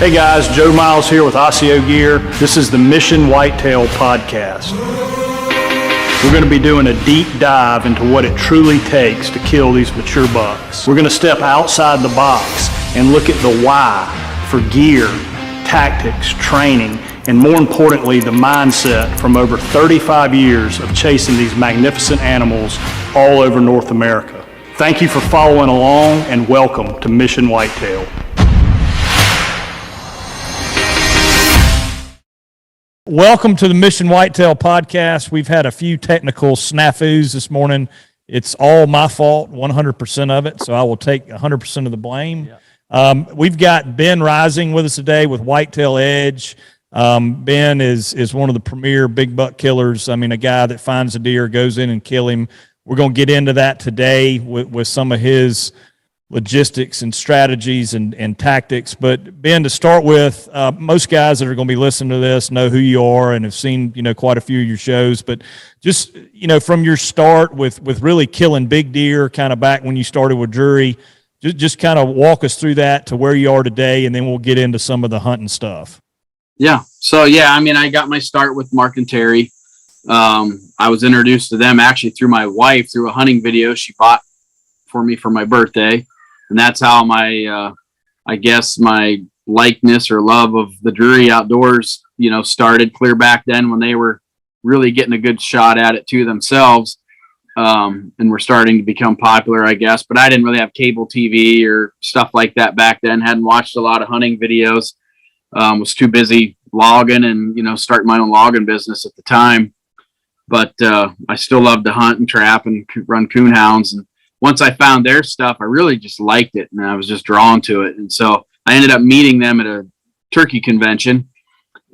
Hey guys, Joe Miles here with Osseo Gear. This is the Mission Whitetail podcast. We're going to be doing a deep dive into what it truly takes to kill these mature bucks. We're going to step outside the box and look at the why for gear, tactics, training, and more importantly, the mindset from over 35 years of chasing these magnificent animals all over North America. Thank you for following along and welcome to Mission Whitetail. Welcome to the Mission Whitetail podcast. We've had a few technical snafus this morning. It's all my fault, 100% of it, so I will take 100% of the blame. Yeah. We've got Ben Rising with us today with Whitetail Edge. Ben is one of the premier big buck killers. I mean, a guy that finds a deer, goes in and kill him. We're going to get into that today with some of his logistics and strategies and tactics. But Ben, to start with, most guys that are going to be listening to this know who you are and have seen, quite a few of your shows. But just, from your start with really killing big deer, kind of back when you started with Drury, just kind of walk us through that to where you are today, and then we'll get into some of the hunting stuff. Yeah. So, I got my start with Mark and Terry. I was introduced to them actually through my wife, through a hunting video she bought for me for my birthday. And that's how my likeness or love of the Drury outdoors, started clear back then when they were really getting a good shot at it too themselves. And were starting to become popular, I guess. But I didn't really have cable TV or stuff like that back then. Hadn't watched a lot of hunting videos. Was too busy logging and, starting my own logging business at the time. But I still loved to hunt and trap and run coon hounds. And once I found their stuff, I really just liked it, and I was just drawn to it. And so I ended up meeting them at a turkey convention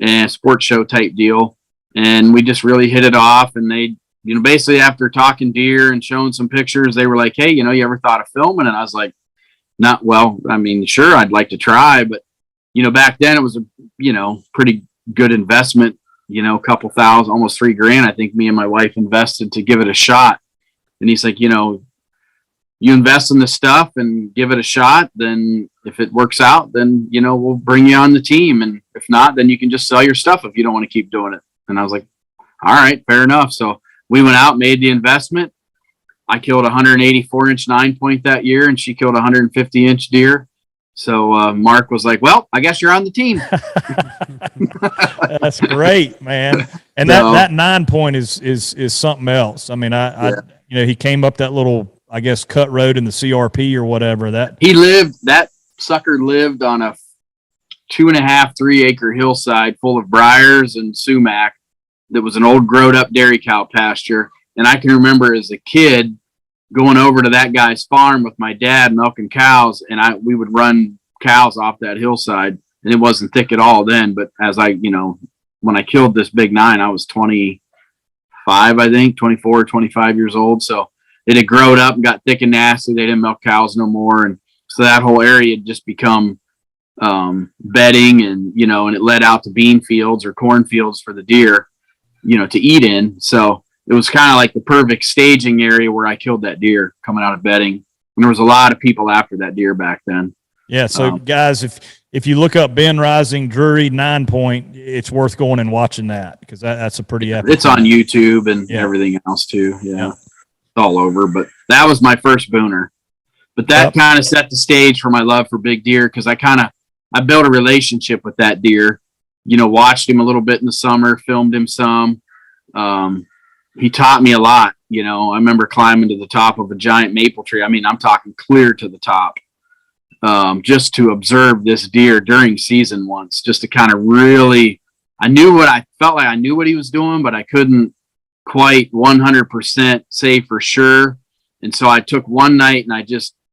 and sports show type deal. And we just really hit it off. And they, basically after talking deer and showing some pictures, they were like, hey, you ever thought of filming? And I was like, sure, I'd like to try. But, back then it was a, pretty good investment, a couple thousand, almost $3,000. I think me and my wife invested to give it a shot. And he's like, you invest in the stuff and give it a shot, then if it works out, then, we'll bring you on the team. And if not, then you can just sell your stuff if you don't want to keep doing it. And I was like, all right, fair enough. So we went out, made the investment. I killed a 184-inch 9-point that year, and she killed a 150-inch deer. So Mark was like, well, I guess you're on the team. That's great, man. And that 9-point is something else. I mean, he came up that little, I guess, cut road in the CRP or whatever. That sucker lived on a 2.5-3 acre hillside full of briars and sumac. That was an old growed up dairy cow pasture. And I can remember as a kid going over to that guy's farm with my dad milking cows, and we would run cows off that hillside, and it wasn't thick at all then. But as when I killed this big 9, I was 25, I think, 24, 25 years old. So it had grown up and got thick and nasty. They didn't milk cows no more. And so that whole area had just become bedding, and, and it led out to bean fields or corn fields for the deer, to eat in. So it was kind of like the perfect staging area where I killed that deer coming out of bedding. And there was a lot of people after that deer back then. Yeah. So guys, if you look up Ben Rising Drury 9-point, it's worth going and watching that, because that's a pretty epic. It's on YouTube and everything else too. Yeah. It's all over, but that was my first booner. But that kind of set the stage for my love for big deer, because I built a relationship with that deer. Watched him a little bit in the summer, filmed him some. He taught me a lot. I remember climbing to the top of a giant maple tree. I mean, I'm talking clear to the top, just to observe this deer during season once, just to kind of really, I felt like I knew what he was doing, but I couldn't quite 100% say for sure. And so I took one night, and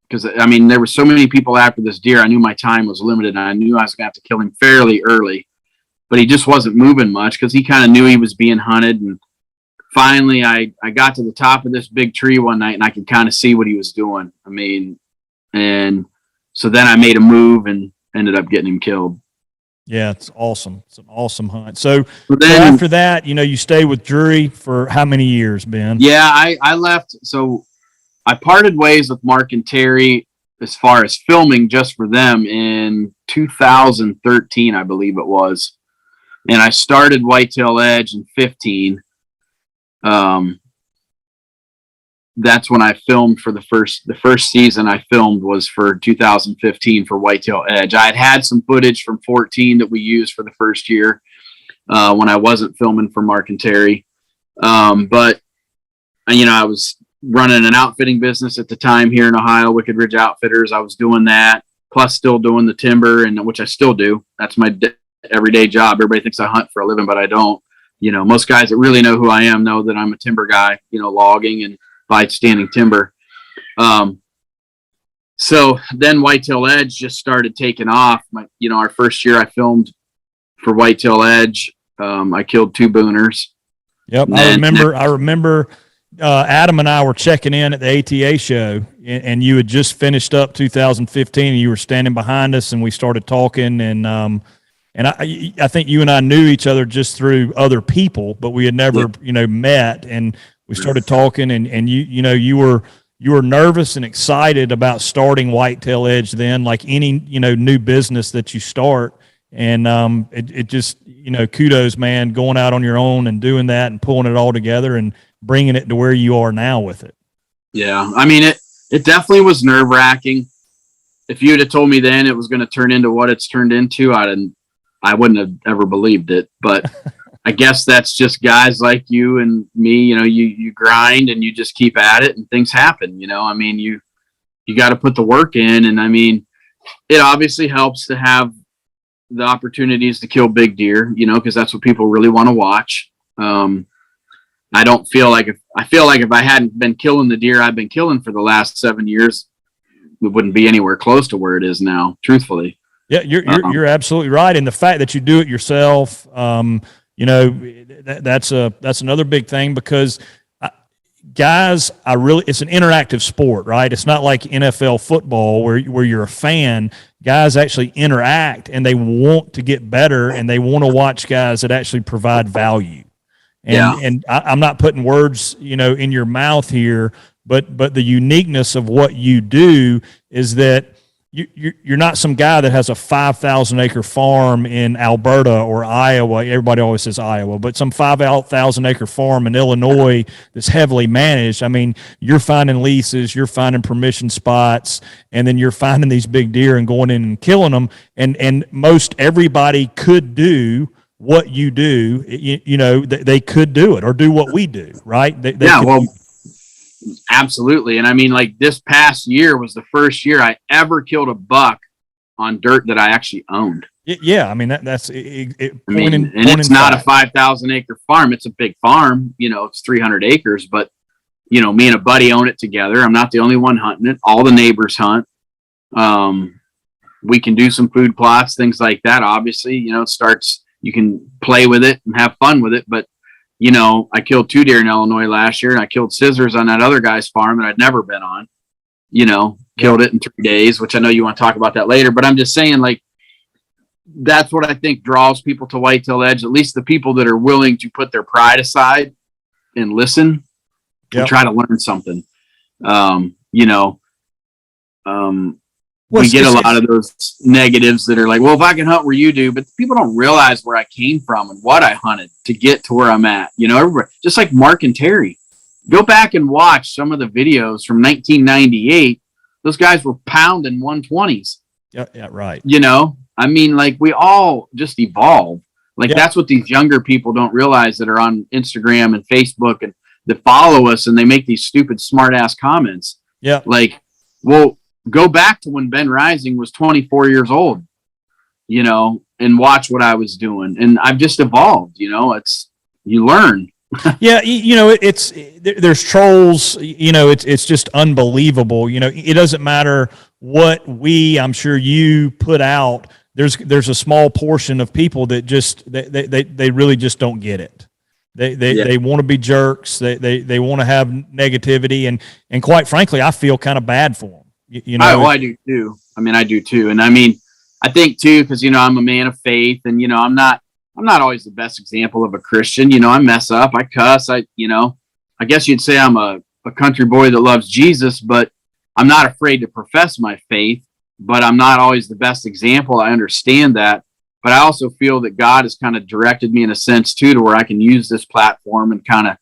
because there were so many people after this deer, I knew my time was limited, and I knew I was going to have to kill him fairly early. But he just wasn't moving much, because he kind of knew he was being hunted. And finally, I got to the top of this big tree one night, and I could kind of see what he was doing. And so then I made a move and ended up getting him killed. Yeah, it's awesome. It's an awesome hunt. So after that, you stay with Drury for how many years, Ben? Yeah, I left. So I parted ways with Mark and Terry as far as filming just for them in 2013, I believe it was. And I started Whitetail Edge in 15. That's when I filmed for the first season I filmed was for 2015 for Whitetail Edge. I had some footage from 14 that we used for the first year when I wasn't filming for Mark and Terry. But I was running an outfitting business at the time here in Ohio, Wicked Ridge Outfitters. I was doing that, plus still doing the timber, and which I still do. That's my everyday job. Everybody thinks I hunt for a living, but I don't. Most guys that really know who I am know that I'm a timber guy, logging and by standing timber. So then Whitetail Edge just started taking off. Our first year I filmed for Whitetail Edge. I killed 2 booners. Yep. I remember Adam and I were checking in at the ATA show, and you had just finished up 2015 and you were standing behind us, and we started talking, and I think you and I knew each other just through other people, but we had never, met, and we started talking, and you were nervous and excited about starting Whitetail Edge then, like any, new business that you start. And it just, kudos, man, going out on your own and doing that and pulling it all together and bringing it to where you are now with it. Yeah. I mean, it definitely was nerve wracking. If you had told me then it was going to turn into what it's turned into, I wouldn't have ever believed it, but I guess that's just guys like you and me, you grind and you just keep at it and things happen, I mean, you got to put the work in. And I mean, it obviously helps to have the opportunities to kill big deer, because that's what people really want to watch. I feel like if I hadn't been killing the deer I've been killing for the last 7 years, it wouldn't be anywhere close to where it is now, truthfully. Yeah, you're absolutely right. And the fact that you do it yourself, that's another big thing, because guys, it's an interactive sport, right? It's not like NFL football where you're a fan. Guys actually interact and they want to get better, and they want to watch guys that actually provide value. And I'm not putting words, in your mouth here, but the uniqueness of what you do is that you're not some guy that has a 5,000 acre farm in Alberta or Iowa. Everybody always says Iowa, but some 5,000 acre farm in Illinois that's heavily managed. I mean, you're finding leases, you're finding permission spots, and then you're finding these big deer and going in and killing them. And most everybody could do what you do. They could do it or do what we do, right? Absolutely. And I mean, like, this past year was the first year I ever killed a buck on dirt that I actually owned. Yeah. I mean, that's it. And it's not a 5,000 acre farm. It's a big farm, it's 300 acres, but me and a buddy own it together. I'm not the only one hunting it. All the neighbors hunt. We can do some food plots, things like that. Obviously, you can play with it and have fun with it, but I killed 2 deer in Illinois last year, and I killed scissors on that other guy's farm that I'd never been on, killed it in 3 days, which I know you want to talk about that later, but I'm just saying, like, that's what I think draws people to Whitetail Edge, at least the people that are willing to put their pride aside and listen and try to learn something. We get a lot of those negatives that are like, well, if I can hunt where you do, but people don't realize where I came from and what I hunted to get to where I'm at. Everybody, just like Mark and Terry, go back and watch some of the videos from 1998. Those guys were pounding 120s. Yeah, right. I mean, like, we all just evolve. Like, that's what these younger people don't realize that are on Instagram and Facebook and that follow us, and they make these stupid smart ass comments. Yeah. Like, well, go back to when Ben Rising was 24 years old, and watch what I was doing. And I've just evolved, you learn. Yeah. There's trolls, it's just unbelievable. It doesn't matter what I'm sure you put out. There's a small portion of people that just, they really just don't get it. They want to be jerks. They want to have negativity. And quite frankly, I feel kind of bad for them. I do too. I do too. And I mean, I think too, because, I'm a man of faith, and, I'm not always the best example of a Christian. I mess up, I cuss, I guess you'd say I'm a country boy that loves Jesus, but I'm not afraid to profess my faith, but I'm not always the best example. I understand that. But I also feel that God has kind of directed me in a sense too, to where I can use this platform and kind of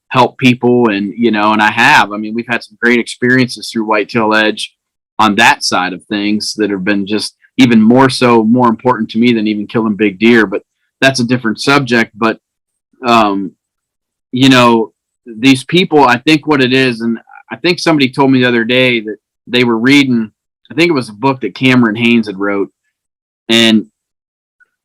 help people. And, and I have, we've had some great experiences through Whitetail Edge on that side of things that have been just even more important to me than even killing big deer. But that's a different subject. But, these people, I think what it is, and I think somebody told me the other day that they were reading, I think it was a book that Cameron Haynes had wrote, and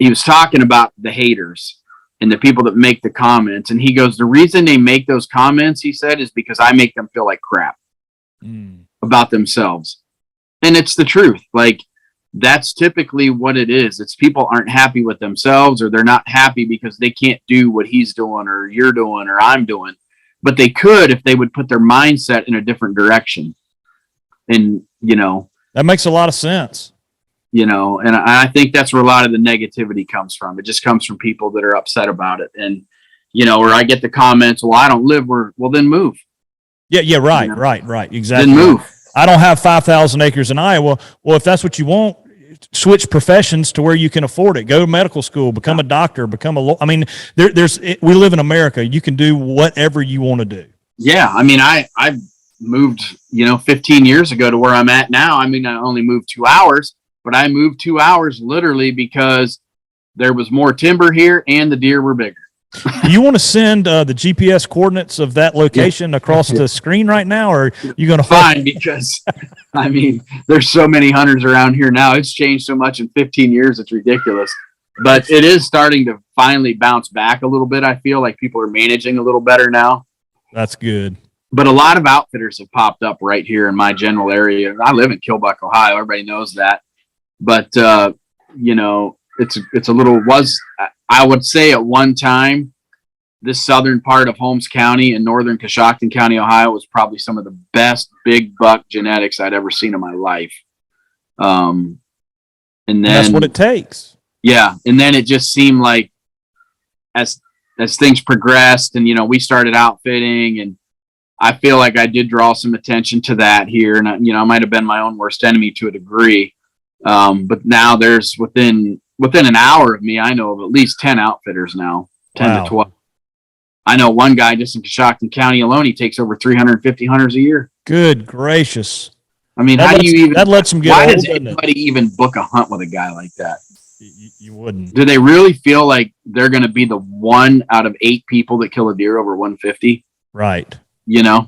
he was talking about the haters and the people that make the comments. And he goes, the reason they make those comments, he said, is because I make them feel like crap about themselves. And it's the truth. Like, that's typically what it is. It's people aren't happy with themselves, or they're not happy because they can't do what he's doing or you're doing or I'm doing. But they could if they would put their mindset in a different direction. And, that makes a lot of sense. And I think that's where a lot of the negativity comes from. It just comes from people that are upset about it. And, or I get the comments, well, I don't live where, well, then move. Yeah. Right. Exactly. Then move. I don't have 5,000 acres in Iowa. Well, if that's what you want, switch professions to where you can afford it. Go to medical school, become a doctor, become a lawyer. We live in America. You can do whatever you want to do. Yeah. I moved, 15 years ago to where I'm at now. I only moved 2 hours, but I moved 2 hours literally because there was more timber here and the deer were bigger. You want to send the GPS coordinates of that location across the screen right now, or are you going to fine? Because there's so many hunters around here now. It's changed so much in 15 years. It's ridiculous, but it is starting to finally bounce back a little bit. I feel like people are managing a little better now. That's good. But a lot of outfitters have popped up right here in my general area. I live in Killbuck, Ohio. Everybody knows that. But, it's a little, I would say at one time, this southern part of Holmes County and northern Coshocton County, Ohio, was probably some of the best big buck genetics I'd ever seen in my life. And then that's what it takes. Yeah. And then it just seemed like as things progressed and, we started outfitting, and I feel like I did draw some attention to that here. And, I might've been my own worst enemy to a degree. But now there's within an hour of me, I know of at least 10 outfitters now, 10 to 12. I know one guy just in Coshocton County alone, he takes over 350 hunters a year. Good gracious. That lets them get why old, does anybody even book a hunt with a guy like that? You wouldn't. Do they really feel like they're going to be the 1 out of 8 people that kill a deer over 150? Right. Yep.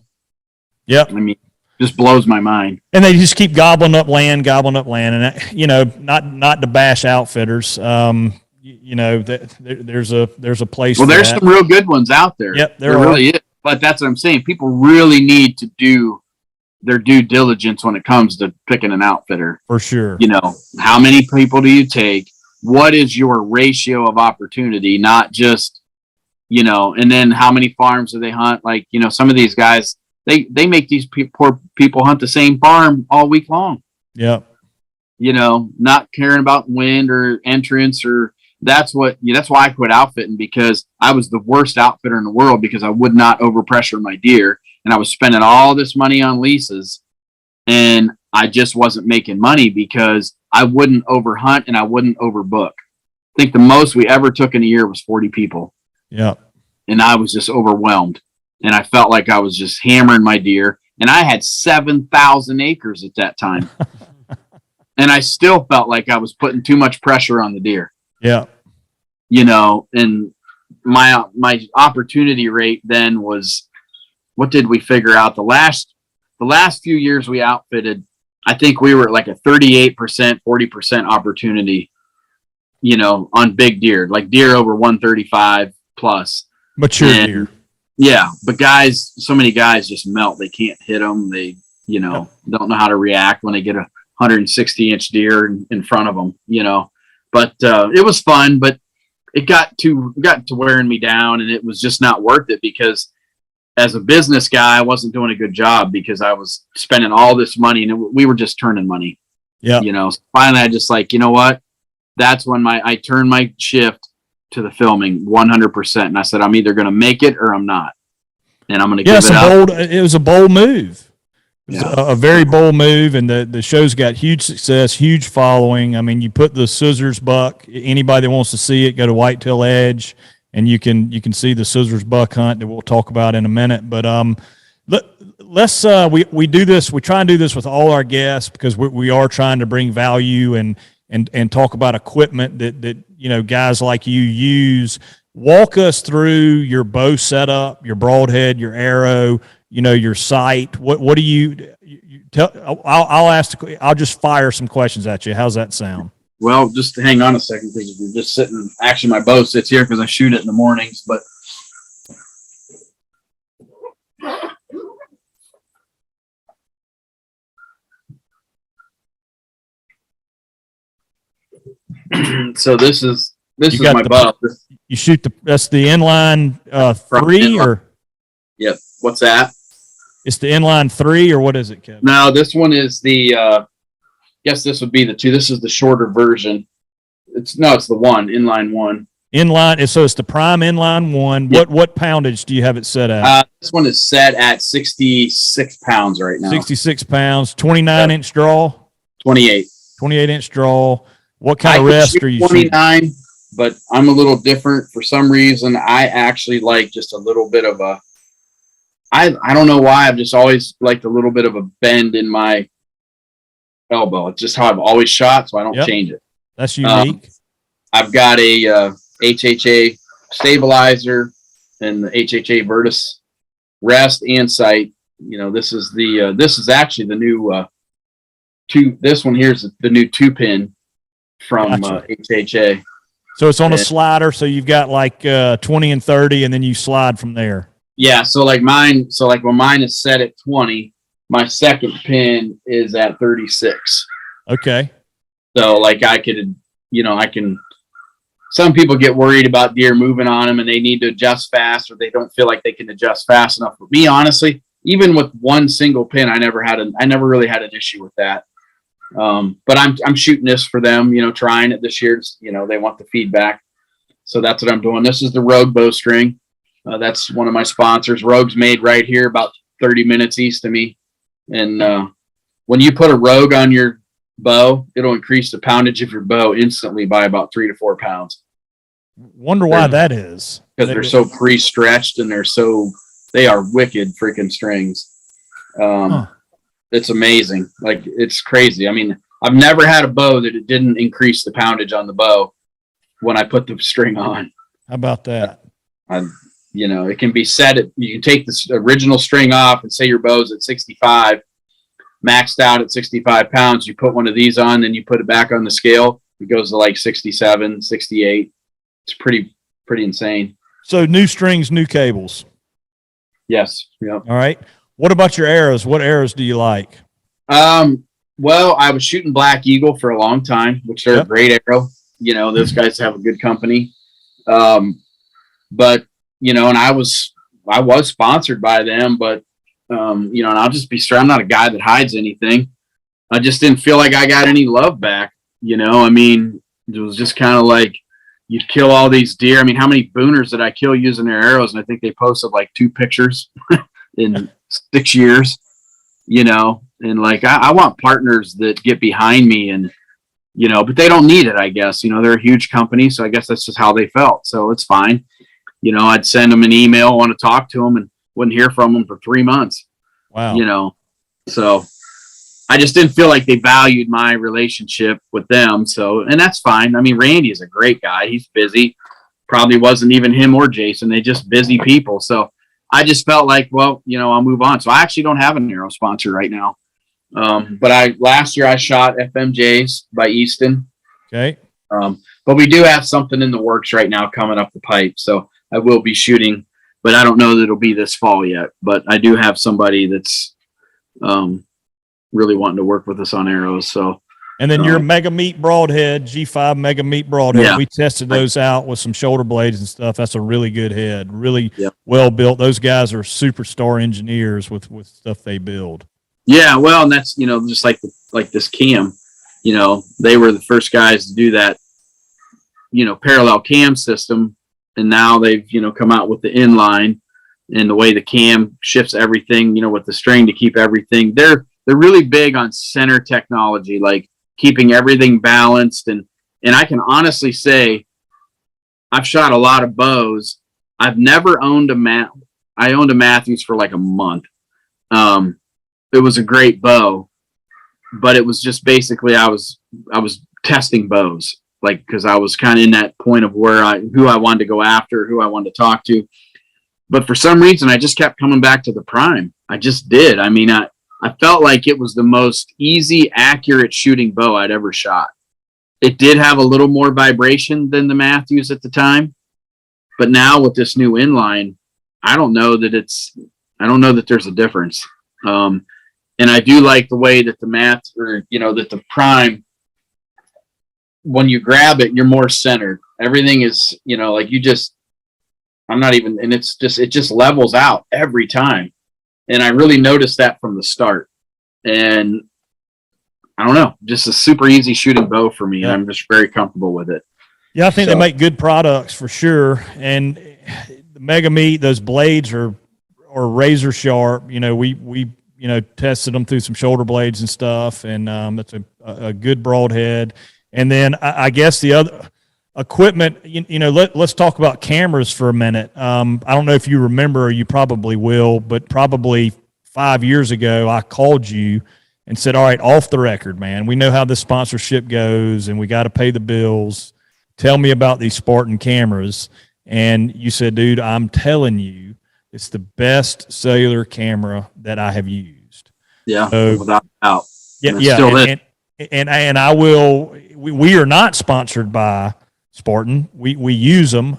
Just blows my mind. And they just keep gobbling up land. And, not to bash outfitters. There's a place. Well, there's some real good ones out there. Yep. There really is. But that's what I'm saying. People really need to do their due diligence when it comes to picking an outfitter. For sure. How many people do you take? What is your ratio of opportunity? Not just, and then how many farms do they hunt? Like, some of these guys, they make these poor people hunt the same farm all week long. Yeah. Not caring about wind or entrance, or that's why I quit outfitting, because I was the worst outfitter in the world because I would not overpressure my deer, and I was spending all this money on leases, and I just wasn't making money because I wouldn't overhunt and I wouldn't overbook. I think the most we ever took in a year was 40 people. Yeah. And I was just overwhelmed. And I felt like I was just hammering my deer. And I had 7,000 acres at that time. And I still felt like I was putting too much pressure on the deer. Yeah. And my opportunity rate then was, what did we figure out? The last few years we outfitted, I think we were at like a 38%, 40% opportunity, on big deer, like deer over 135 plus. Mature deer. Yeah, but so many guys just melt. They can't hit them. They, don't know how to react when they get a 160-inch deer in front of them, But it was fun, but it got to wearing me down, and it was just not worth it, because as a business guy, I wasn't doing a good job because I was spending all this money, and we were just turning money. Yeah. So finally, I just like, what? That's when I turned my shift to the filming 100%. And I said, I'm either going to make it or I'm not. And I'm going to give it up. It was a bold move. It's a very bold move, and the show's got huge success, huge following. I mean, you put the Scissors buck. Anybody that wants to see it, go to Whitetail Edge, and you can see the Scissors buck hunt that we'll talk about in a minute. But let's we do this. We try and do this with all our guests because we are trying to bring value and talk about equipment that guys like you use. Walk us through your bow setup, your broadhead, your arrow, your sight. What do you tell? I'll just fire some questions at you. How's that sound? Well, just hang on a second, because you're just sitting. Actually, my bow sits here because I shoot it in the mornings. But so this is my bow. You shoot that's the inline 3 or? Yep. What's that? It's the inline 3 or what is it, Kevin? No, this one is the. Guess this would be the 2. This is the shorter version. It's the 1 inline 1. Inline, so it's the prime inline 1. Yep. What poundage do you have it set at? This one is set at 66 pounds right now. 66 pounds, 29-inch draw. 28. 28-inch draw. What kind of rest are you 29, shooting? But I'm a little different. For some reason, I actually like just a little bit of a. I don't know why. I've just always liked a little bit of a bend in my elbow. It's just how I've always shot, so I don't change it. That's unique. I've got a HHA stabilizer and the HHA Vertus rest and sight. This is actually the new 2. This one here's the new 2-pin from HHA. So it's on a slider. So you've got like 20 and 30, and then you slide from there. Yeah. So like when mine is set at 20, my second pin is at 36. Okay. So like I can. Some people get worried about deer moving on them and they need to adjust fast, or they don't feel like they can adjust fast enough. For me, honestly, even with one single pin, I never really had an issue with that. But I'm shooting this for them, trying it this year. They want the feedback. So that's what I'm doing. This is the Rogue bowstring. That's one of my sponsors. Rogue's made right here about 30 minutes east of me. And when you put a Rogue on your bow, it'll increase the poundage of your bow instantly by about 3 to 4 pounds. Wonder why that is. Because they're so pre-stretched and they are wicked freaking strings. It's amazing. Like, it's crazy. I mean, I've never had a bow that it didn't increase the poundage on the bow when I put the string on. How about that? It can be set at, you can take the original string off and say your bow's at 65, maxed out at 65 pounds. You put one of these on, then you put it back on the scale. It goes to like 67, 68. It's pretty insane. So new strings, new cables. Yes. Yeah. All right. What about your arrows? What arrows do you like? Well, I was shooting Black Eagle for a long time, which they're a great arrow. Those guys have a good company. But, and I was sponsored by them, but, and I'll just be straight. I'm not a guy that hides anything. I just didn't feel like I got any love back. I mean, it was just kind of like, you'd kill all these deer. I mean, how many booners did I kill using their arrows? And I think they posted like 2 pictures in 6 years, and like, I want partners that get behind me and, but they don't need it, I guess. They're a huge company. So I guess that's just how they felt. So it's fine. I'd send them an email, want to talk to them, and wouldn't hear from them for 3 months. Wow. So I just didn't feel like they valued my relationship with them. So, and that's fine. I mean, Randy is a great guy. He's busy. Probably wasn't even him or Jason. They just busy people. So I just felt like, well, I'll move on. So I actually don't have an arrow sponsor right now. But last year I shot FMJs by Easton. Okay. But we do have something in the works right now coming up the pipe. So I will be shooting, but I don't know that it'll be this fall yet. But I do have somebody that's really wanting to work with us on arrows. So, and then your Mega Meat broadhead, G5 Mega Meat broadhead, we tested those out with some shoulder blades and stuff. That's a really good head, really well built. Those guys are superstar engineers with stuff they build. Yeah, well, and that's just like this cam. They were the first guys to do that. Parallel cam system, and now they've come out with the inline. and the way the cam shifts everything, with the string to keep everything. They're really big on center technology, like keeping everything balanced. And I can honestly say I've shot a lot of bows. I've never owned I owned a Matthews for like a month. It was a great bow, but it was just basically I was testing bows, like, because I was kind of in that point of who I wanted to go after, who I wanted to talk to. But for some reason, I just kept coming back to the Prime. I just did. I mean, I felt like it was the most easy, accurate shooting bow I'd ever shot. It did have a little more vibration than the Matthews at the time, but now with this new inline, I don't know that there's a difference. And I do like the way that that the Prime, when you grab it, you're more centered. Everything is, like it just levels out every time. And I really noticed that from the start. And I don't know, just a super easy shooting bow for me. Yeah. I'm just very comfortable with it. Yeah, I think they make good products for sure. And the Mega Meat, those blades are razor sharp. We tested them through some shoulder blades and stuff, and it's a good broadhead. And then I guess the other equipment, let's talk about cameras for a minute. I don't know if you remember, or you probably will, but probably 5 years ago, I called you and said, all right, off the record, man, we know how this sponsorship goes and we got to pay the bills. Tell me about these Spartan cameras. And you said, dude, I'm telling you, it's the best cellular camera that I have used. Yeah, so, without doubt. Yeah. And I will, we are not sponsored by Spartan. We use them.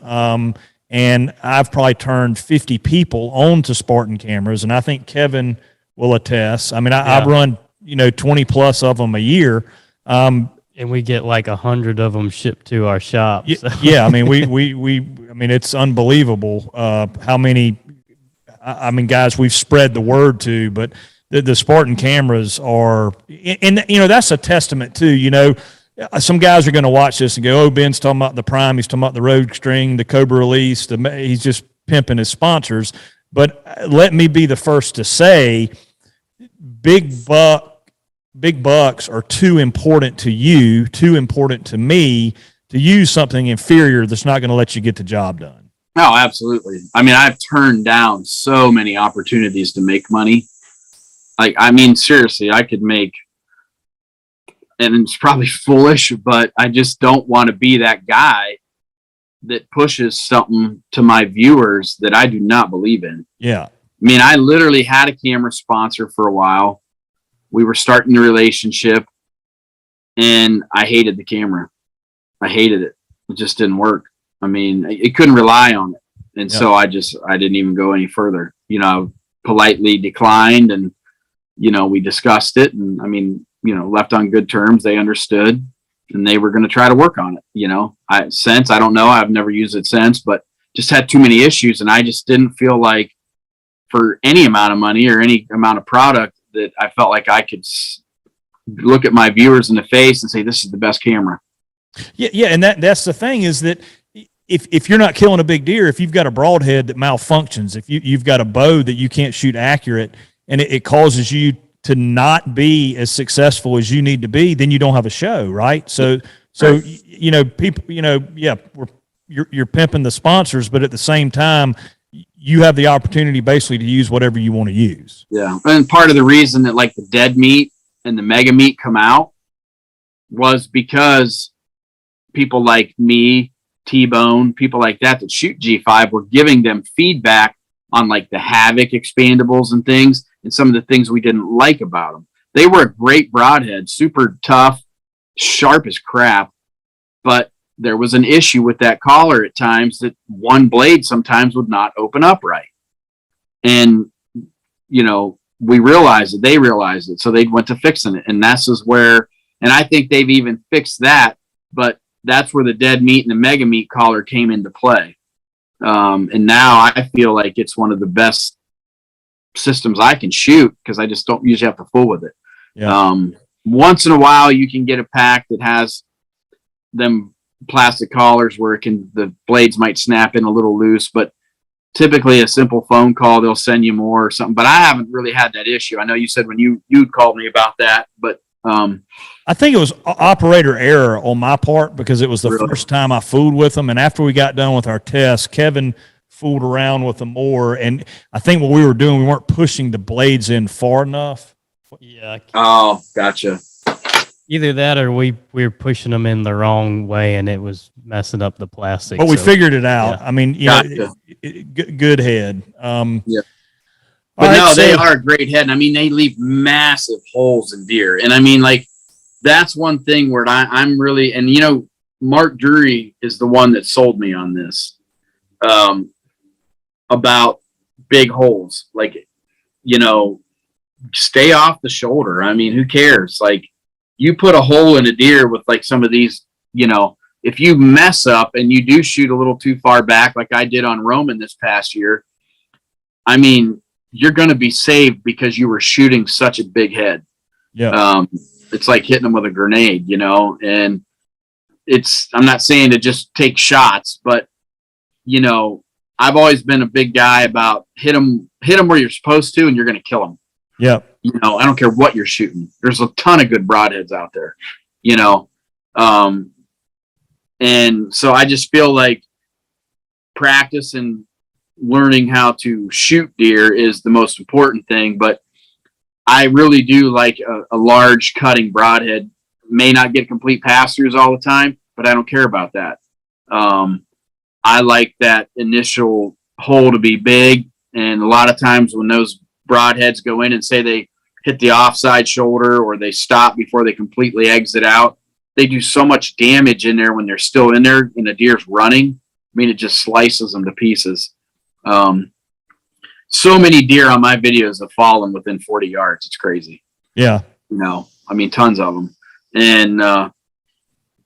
And I've probably turned 50 people on to Spartan cameras. And I think Kevin will attest. I mean, I run, 20 plus of them a year. And we get like 100 of them shipped to our shop. So. Yeah. I mean, it's unbelievable how many, guys we've spread the word to, but the Spartan cameras are, and that's a testament to, some guys are going to watch this and go, oh, Ben's talking about the Prime. He's talking about the Road String, the Cobra Release. He's just pimping his sponsors. But let me be the first to say, big bucks are too important to you, too important to me to use something inferior that's not going to let you get the job done. Oh, absolutely. I mean, I've turned down so many opportunities to make money. Seriously, I could make, and it's probably foolish, but I just don't want to be that guy that pushes something to my viewers that I do not believe in. Yeah. I mean, I literally had a camera sponsor for a while. We were starting the relationship and I hated the camera. I hated it. It just didn't work. I mean, it couldn't rely on it. And so I didn't even go any further, politely declined, and, we discussed it, and left on good terms. They understood, and they were going to try to work on it. I don't know. I've never used it since, but just had too many issues. And I just didn't feel like for any amount of money or any amount of product that I felt like I could look at my viewers in the face and say, this is the best camera. Yeah. And that's the thing, is that if you're not killing a big deer, if you've got a broadhead that malfunctions, if you've got a bow that you can't shoot accurate, and it causes you to not be as successful as you need to be, then you don't have a show, right? So people, you're pimping the sponsors, but at the same time, you have the opportunity basically to use whatever you want to use. Yeah, and part of the reason that like the Dead Meat and the Mega Meat come out was because people like me, T-Bone, people like that shoot G5 were giving them feedback on like the Havoc expandables and things, and some of the things we didn't like about them. They were a great broadhead, super tough, sharp as crap, but there was an issue with that collar at times that one blade sometimes would not open up right. And, we realized it, they realized it, so they went to fixing it. And that's just where, and I think they've even fixed that, but that's where the Dead Meat and the Mega Meat collar came into play. And now I feel like it's one of the best systems I can shoot, because I just don't usually have to fool with it. Yeah. Once in a while you can get a pack that has them plastic collars where the blades might snap in a little loose, but typically a simple phone call, they'll send you more or something, but I haven't really had that issue. I know you said when you'd called me about that, but I think it was operator error on my part because it was the Really? first time I fooled with them. And after we got done with our test, Kevin fooled around with them more. And I think what we were doing, we weren't pushing the blades in far enough. Yeah. oh, gotcha. Either that or we were pushing them in the wrong way and it was messing up the plastic. But we figured it out. Yeah. I mean, you Gotcha. know, good head. Yeah. All But right, no, they so- are a great head. And I mean, they leave massive holes in deer. And I mean, like, that's one thing where I'm really, and you know, Mark Drury is the one that sold me on this, about big holes. Like, you know, stay off the shoulder. I mean, who cares? Like, you put a hole in a deer with like some of these, you know, if you mess up and you do shoot a little too far back, like I did on Roman this past year, I mean, you're going to be saved because you were shooting such a big head. Yeah. It's like hitting them with a grenade, you know, and I'm not saying to just take shots, but you know, I've always been a big guy about hit them where you're supposed to, and you're going to kill them. Yeah. You know, I don't care what you're shooting. There's a ton of good broadheads out there, you know. And so I just feel like practice and learning how to shoot deer is the most important thing. But I really do like a large cutting broadhead. May not get complete pass-throughs all the time, but I don't care about that. I like that initial hole to be big. And a lot of times when those broadheads go in and say they hit the offside shoulder or they stop before they completely exit out, they do so much damage in there when they're still in there and the deer's running. I mean, it just slices them to pieces. So many deer on my videos have fallen within 40 yards. It's crazy. Yeah. You know, I mean, tons of them. And,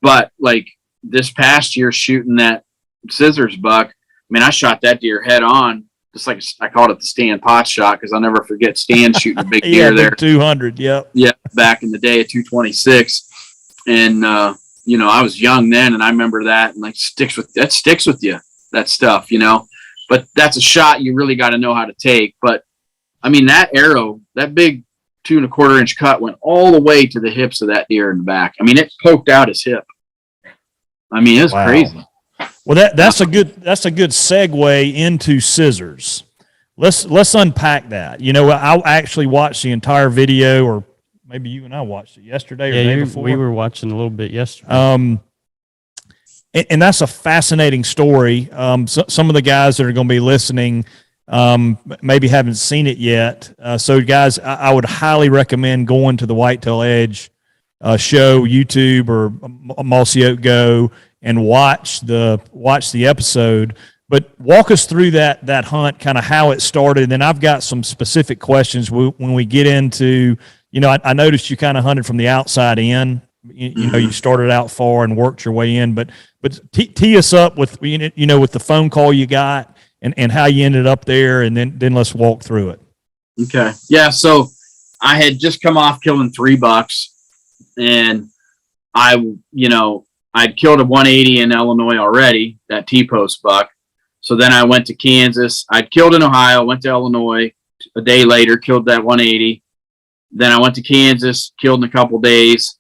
but like this past year shooting that scissors buck, I mean, I shot that deer head on, just like I called it the Stan Potts shot, because I'll never forget Stan shooting a big deer there. 200. Yep. Yeah, back in the day at 226. And, you know, I was young then, and I remember that, and like sticks with you, that stuff, you know. But that's a shot you really got to know how to take. But I mean, that arrow, that big 2 1/4 inch cut went all the way to the hips of that deer in the back. I mean, it poked out his hip. I mean, it's crazy. Well, that's a good segue into scissors. Let's unpack that. You know, I actually watched the entire video, or maybe you and I watched it yesterday or the day before. We were watching a little bit yesterday. And that's a fascinating story. Some of the guys that are going to be listening maybe haven't seen it yet. So, guys, I would highly recommend going to the Whitetail Edge show, YouTube or Mossy Oak Go, and watch the episode. But walk us through that hunt, kind of how it started. And then I've got some specific questions when we get into, you know, I noticed you kind of hunted from the outside in. You know, you started out far and worked your way in, but tee us up with, you know, with the phone call you got and how you ended up there, and then let's walk through it. Okay. Yeah. So I had just come off killing 3 bucks, and I'd killed a 180 in Illinois already, that T-post buck. So then I went to Kansas. I'd killed in Ohio, went to Illinois a day later, killed that 180. Then I went to Kansas, killed in a couple days.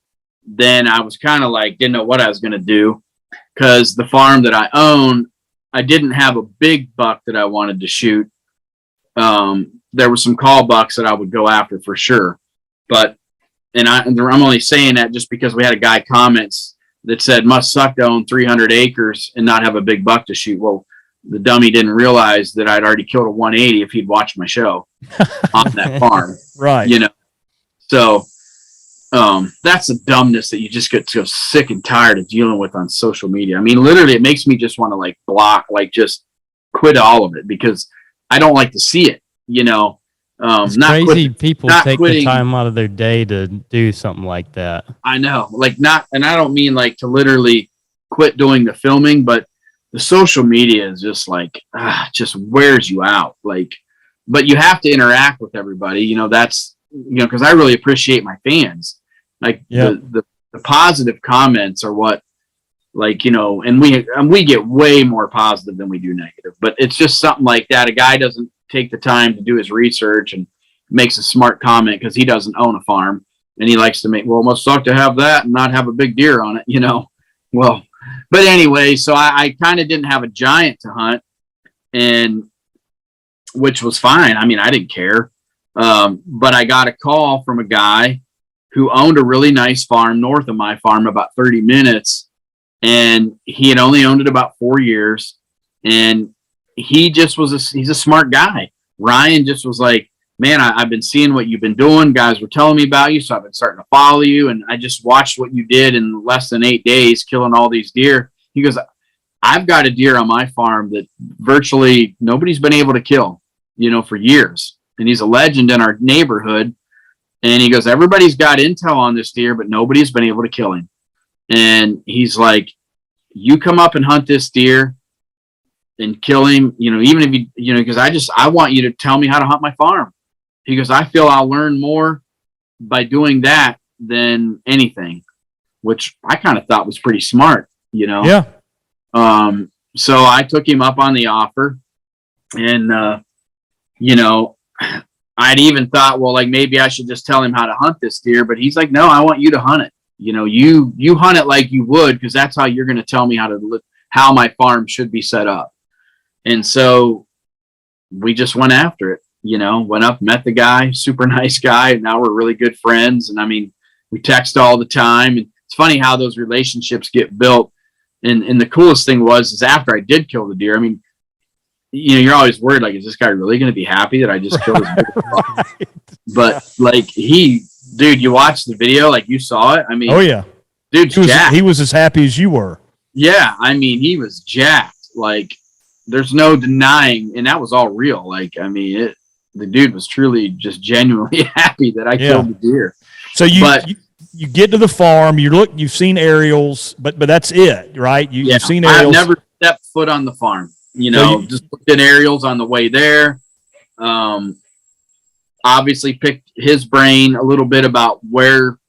Then I was kind of like, didn't know what I was going to do, because the farm that I own, I didn't have a big buck that I wanted to shoot. There were some call bucks that I would go after for sure. But, I'm only saying that just because we had a guy comments that said, must suck to own 300 acres and not have a big buck to shoot. Well, the dummy didn't realize that I'd already killed a 180 if he'd watched my show on that farm. Right. You know, so that's the dumbness that you just get so sick and tired of dealing with on social media. I mean, literally, it makes me just want to like block, like just quit all of it, because I don't like to see it, you know. It's not crazy people take quitting. the time out of their day to do something like that. I know, like and I don't mean like to literally quit doing the filming, but the social media is just like, just wears you out. Like, but you have to interact with everybody, you know, that's, you know, because I really appreciate my fans. Like the positive comments are what Like, and we get way more positive than we do negative, but it's just something like that. A guy doesn't take the time to do his research and makes a smart comment because he doesn't own a farm, and he likes to make, well, it must suck to have that and not have a big deer on it, Well, but anyway, so I kind of didn't have a giant to hunt, and which was fine. I mean, I didn't care. But I got a call from a guy who owned a really nice farm north of my farm, about 30 minutes. And he had only owned it about 4 years. And he just he's a smart guy. Ryan just was like, man, I've been seeing what you've been doing. Guys were telling me about you. So I've been starting to follow you. And I just watched what you did in less than 8 days, killing all these deer. He goes, I've got a deer on my farm that virtually nobody's been able to kill, for years. And he's a legend in our neighborhood. And he goes, everybody's got intel on this deer, but nobody's been able to kill him. And he's like, you come up and hunt this deer and kill him, even if because I want you to tell me how to hunt my farm. He goes, I feel I'll learn more by doing that than anything, which I kind of thought was pretty smart, Yeah. So I took him up on the offer, and, I'd even thought, well, like maybe I should just tell him how to hunt this deer, but he's like, no, I want you to hunt it. You hunt it like you would, because that's how you're going to tell me how my farm should be set up. And so we just went after it, went up, met the guy, super nice guy. And now we're really good friends. And I mean, we text all the time, and it's funny how those relationships get built. And the coolest thing is after I did kill the deer, I mean, you're always worried, like, is this guy really going to be happy that I just killed his deer? Right. But like dude, you watched the video, like you saw it. I mean, oh yeah, dude, he was as happy as you were. Yeah. I mean, he was jacked. Like, there's no denying. And that was all real. Like, I mean, the dude was truly just genuinely happy that I killed the deer. So you get to the farm, you've seen aerials, but that's it, right? You've seen aerials. I've never stepped foot on the farm, just looked at aerials on the way there. Obviously picked his brain a little bit about where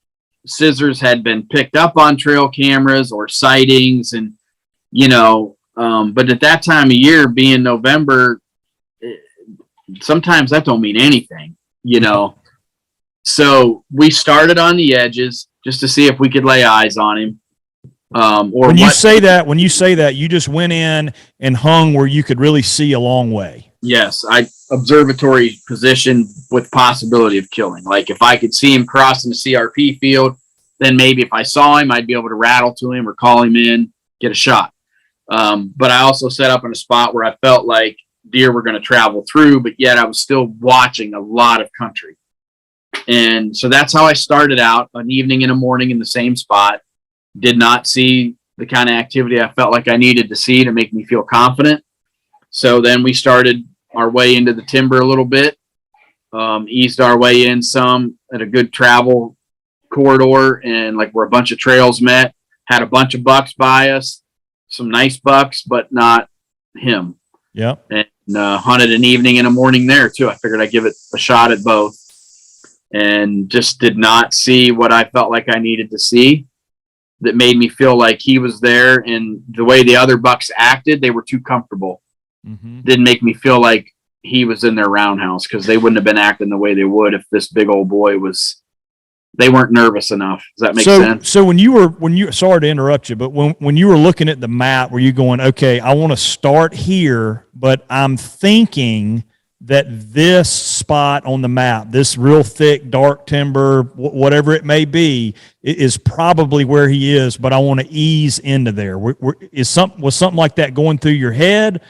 scissors had been picked up on trail cameras or sightings. And, but at that time of year, being November, sometimes that don't mean anything, So we started on the edges just to see if we could lay eyes on him. When you say that, you just went in and hung where you could really see a long way. Yes, observatory position with possibility of killing. Like, if I could see him crossing the CRP field, then maybe if I saw him, I'd be able to rattle to him or call him in, get a shot. But I also set up in a spot where I felt like deer were going to travel through, but yet I was still watching a lot of country. And so that's how I started out, an evening and a morning in the same spot. Did not see the kind of activity I felt like I needed to see to make me feel confident. So then we started our way into the timber a little bit, eased our way in some at a good travel corridor, and like where a bunch of trails met, had a bunch of bucks by us, some nice bucks, but not him. Yeah. And hunted an evening and a morning there too. I figured I'd give it a shot at both, and just did not see what I felt like I needed to see that made me feel like he was there. And the way the other bucks acted, they were too comfortable. Mm-hmm. Didn't make me feel like he was in their roundhouse, because they wouldn't have been acting the way they would if this big old boy they weren't nervous enough. Does that make sense? So when you sorry to interrupt you, but when you were looking at the map, were you going, okay, I want to start here, but I'm thinking that this spot on the map, this real thick, dark timber, whatever it may be, is probably where he is, but I want to ease into there. Was something like that going through your head?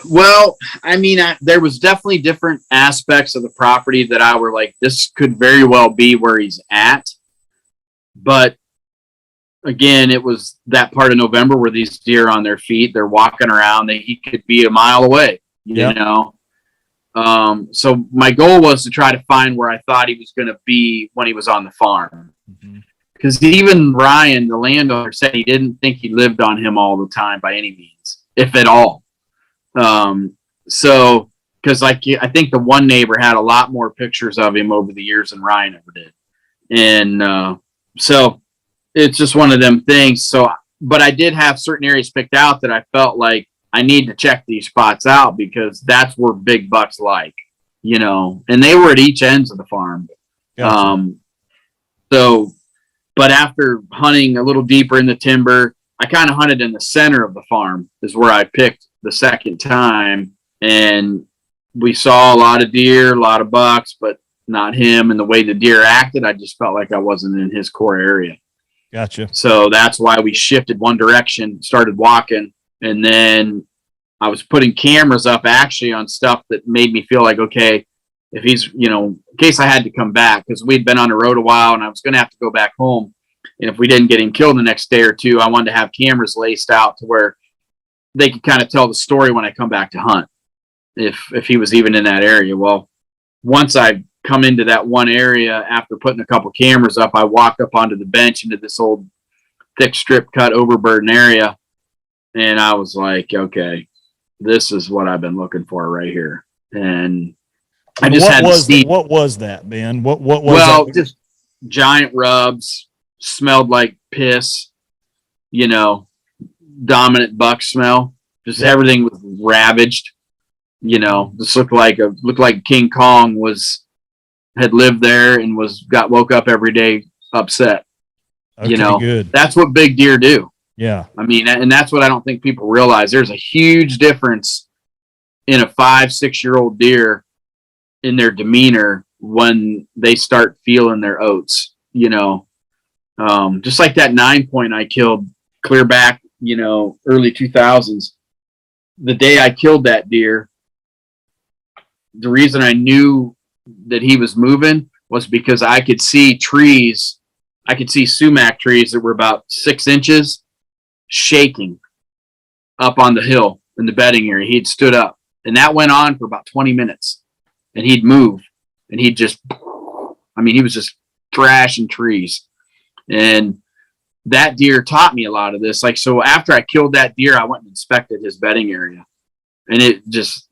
Well, I mean, there was definitely different aspects of the property that I were like, this could very well be where he's at. But again, it was that part of November where these deer on their feet, they're walking around, he could be a mile away, you know? So my goal was to try to find where I thought he was going to be when he was on the farm. Because even Ryan, the landowner, said he didn't think he lived on him all the time by any means, if at all. So, because I think the one neighbor had a lot more pictures of him over the years than Ryan ever did. And so it's just one of them things. So but I did have certain areas picked out that I felt like I need to check these spots out because that's where big bucks like, and they were at each ends of the farm. Gotcha. But after hunting a little deeper in the timber, I kind of hunted in the center of the farm is where I picked the second time. And we saw a lot of deer, a lot of bucks, but not him. And the way the deer acted, I just felt like I wasn't in his core area. Gotcha. So that's why we shifted one direction, started walking. And then I was putting cameras up actually on stuff that made me feel like, okay, if he's, in case I had to come back, because we'd been on the road a while and I was going to have to go back home. And if we didn't get him killed the next day or two, I wanted to have cameras laced out to where they could kind of tell the story when I come back to hunt, if he was even in that area. Well, once I come into that one area after putting a couple cameras up, I walked up onto the bench into this old thick strip cut overburden area. And I was like, okay, this is what I've been looking for right here. And I just what was that, Ben? What was that? Just giant rubs, smelled like piss, dominant buck smell. Just everything was ravaged. This looked like King Kong had lived there and woke up every day upset. Okay, good. That's what big deer do. Yeah. I mean, and that's what I don't think people realize. There's a huge difference in a 5-6-year-old deer in their demeanor when they start feeling their oats, just like that 9-point I killed clear back, early 2000s. The day I killed that deer, the reason I knew that he was moving was because I could see trees. I could see sumac trees that were about 6 inches shaking up on the hill in the bedding area. He'd stood up, and that went on for about 20 minutes. And he'd move, and he was just thrashing trees. And that deer taught me a lot of this. So after I killed that deer, I went and inspected his bedding area, and it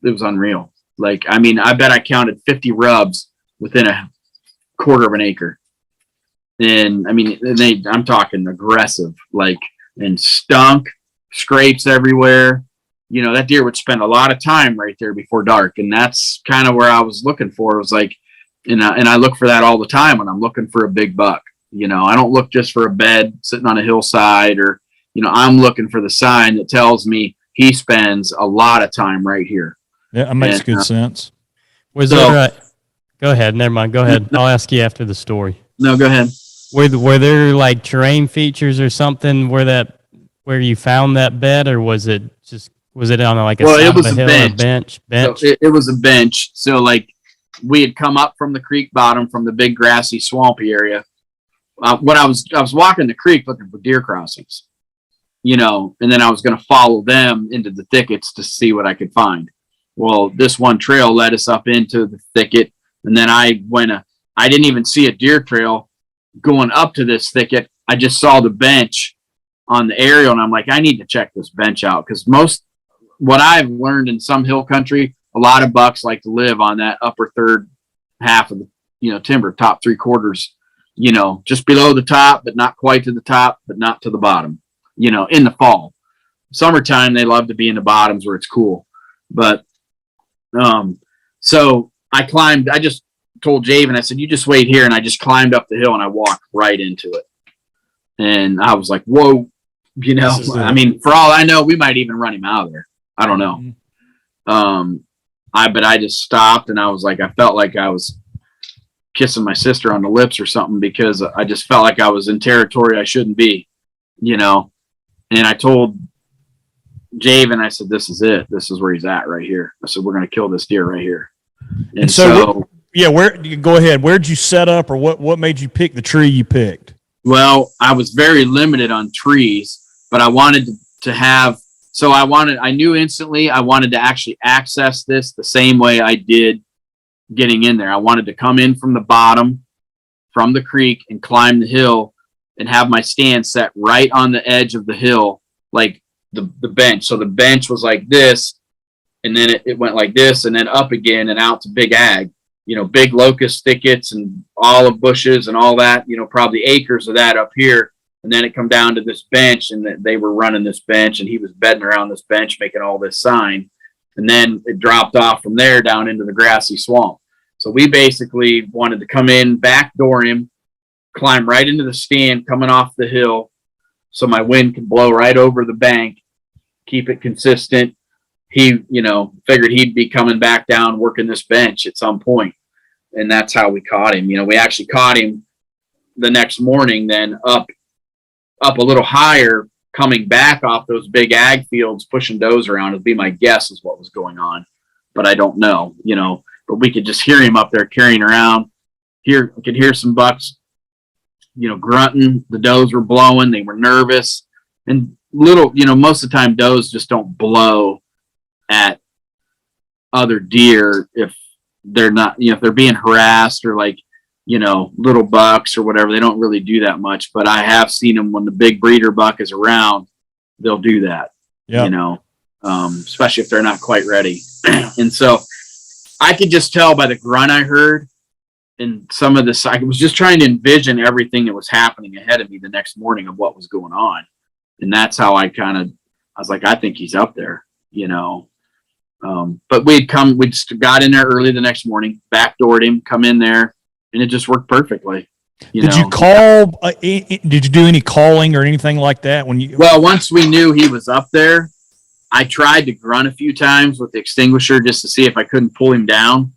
was unreal. I bet I counted 50 rubs within a quarter of an acre. And I'm talking aggressive, and stunk, scrapes everywhere. That deer would spend a lot of time right there before dark. And that's kind of where I was looking for. It was and I look for that all the time when I'm looking for a big buck. I don't look just for a bed sitting on a hillside or, I'm looking for the sign that tells me he spends a lot of time right here. Yeah, that makes good sense. Was there go ahead. Never mind. Go ahead. I'll ask you after the story. No, go ahead. Were there terrain features or something where you found that bed, or was it on a it was a hill, bench. A bench? So it was a bench. So we had come up from the creek bottom from the big grassy swampy area. When I was walking the creek looking for deer crossings, and then I was going to follow them into the thickets to see what I could find. Well, this one trail led us up into the thicket, and then I didn't even see a deer trail going up to this thicket. I just saw the bench on the aerial, and I'm like, I need to check this bench out, because what I've learned in some hill country, a lot of bucks like to live on that upper third half of the timber, top 3/4, just below the top, but not quite to the top, but not to the bottom, in the fall. Summertime, they love to be in the bottoms where it's cool. But so I just told Javen, I said, you just wait here. And I just climbed up the hill and I walked right into it. And I was like, whoa, for all I know, we might even run him out of there. I don't know. But I just stopped, and I was like, I felt like I was kissing my sister on the lips or something, because I just felt like I was in territory I shouldn't be, and I told Javen, I said, this is it. This is where he's at right here. I said, we're going to kill this deer right here. And so go ahead. Where'd you set up, or what made you pick the tree you picked? Well, I was very limited on trees, but I wanted to have, I knew instantly I wanted to actually access this the same way I did getting in there. I wanted to come in from the bottom, from the creek, and climb the hill and have my stand set right on the edge of the hill, like the bench. So the bench was like this, and then it went like this, and then up again and out to big ag, big locust thickets and olive bushes and all that, probably acres of that up here. And then it come down to this bench, and they were running this bench, and he was bedding around this bench, making all this sign. And then it dropped off from there down into the grassy swamp. So we basically wanted to come in, backdoor him, climb right into the stand coming off the hill so my wind could blow right over the bank, keep it consistent. He, figured he'd be coming back down working this bench at some point. And that's how we caught him. We actually caught him the next morning, then up a little higher, coming back off those big ag fields, pushing does around. It'd be my guess is what was going on, but I don't know, but we could just hear him up there carrying around. We could hear some bucks, grunting. The does were blowing. They were nervous, and most of the time does just don't blow at other deer if they're not, if they're being harassed or like, little bucks or whatever. They don't really do that much, but I have seen them when the big breeder buck is around, they'll do that, especially if they're not quite ready. And so I could just tell by the grunt I heard and some of this, I was just trying to envision everything that was happening ahead of me the next morning of what was going on. And that's how I was like, I think he's up there, but we just got in there early the next morning, backdoored him, come in there, and it just worked perfectly. Did you call? Did you do any calling or anything like that Well, once we knew he was up there, I tried to grunt a few times with the extinguisher just to see if I couldn't pull him down,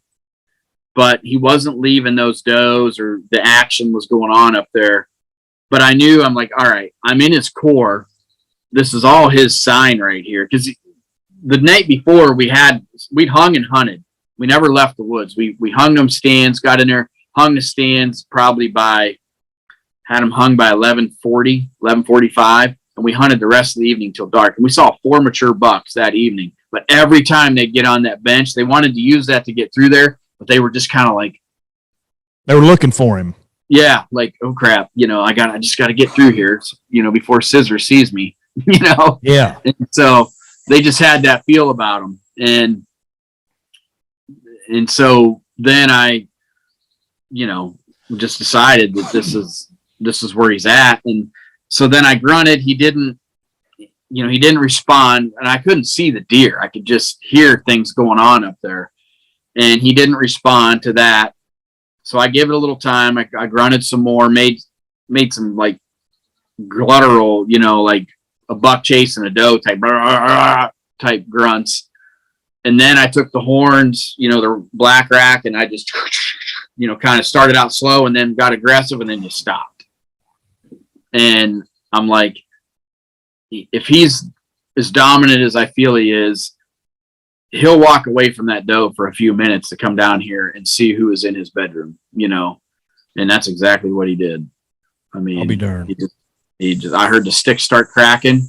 but he wasn't leaving those does, or the action was going on up there. But I knew, I'm like, all right, I'm in his core. This is all his sign right here. Because the night before we'd hung and hunted. We never left the woods. We hung them stands, got in there, hung the stands had them hung by 11:45, and we hunted the rest of the evening till dark. And we saw 4 mature bucks that evening. But every time they'd get on that bench, they wanted to use that to get through there, but they were just kind of like, they were looking for him. Yeah, like, oh crap, I just got to get through here, before Scissor sees me, Yeah. And so they just had that feel about them, and so then I, just decided that this is where he's at. And so then I grunted. He didn't respond, and I couldn't see the deer. I could just hear things going on up there, and he didn't respond to that. So I gave it a little time. I grunted some more, made some like guttural, like a buck chasing a doe type grunts. And then I took the horns, the black rack, and I just, kind of started out slow and then got aggressive and then just stopped. And I'm like, if he's as dominant as I feel he is, he'll walk away from that doe for a few minutes to come down here and see who is in his bedroom, and that's exactly what he did. I mean, I'll be darned. I heard the sticks start cracking,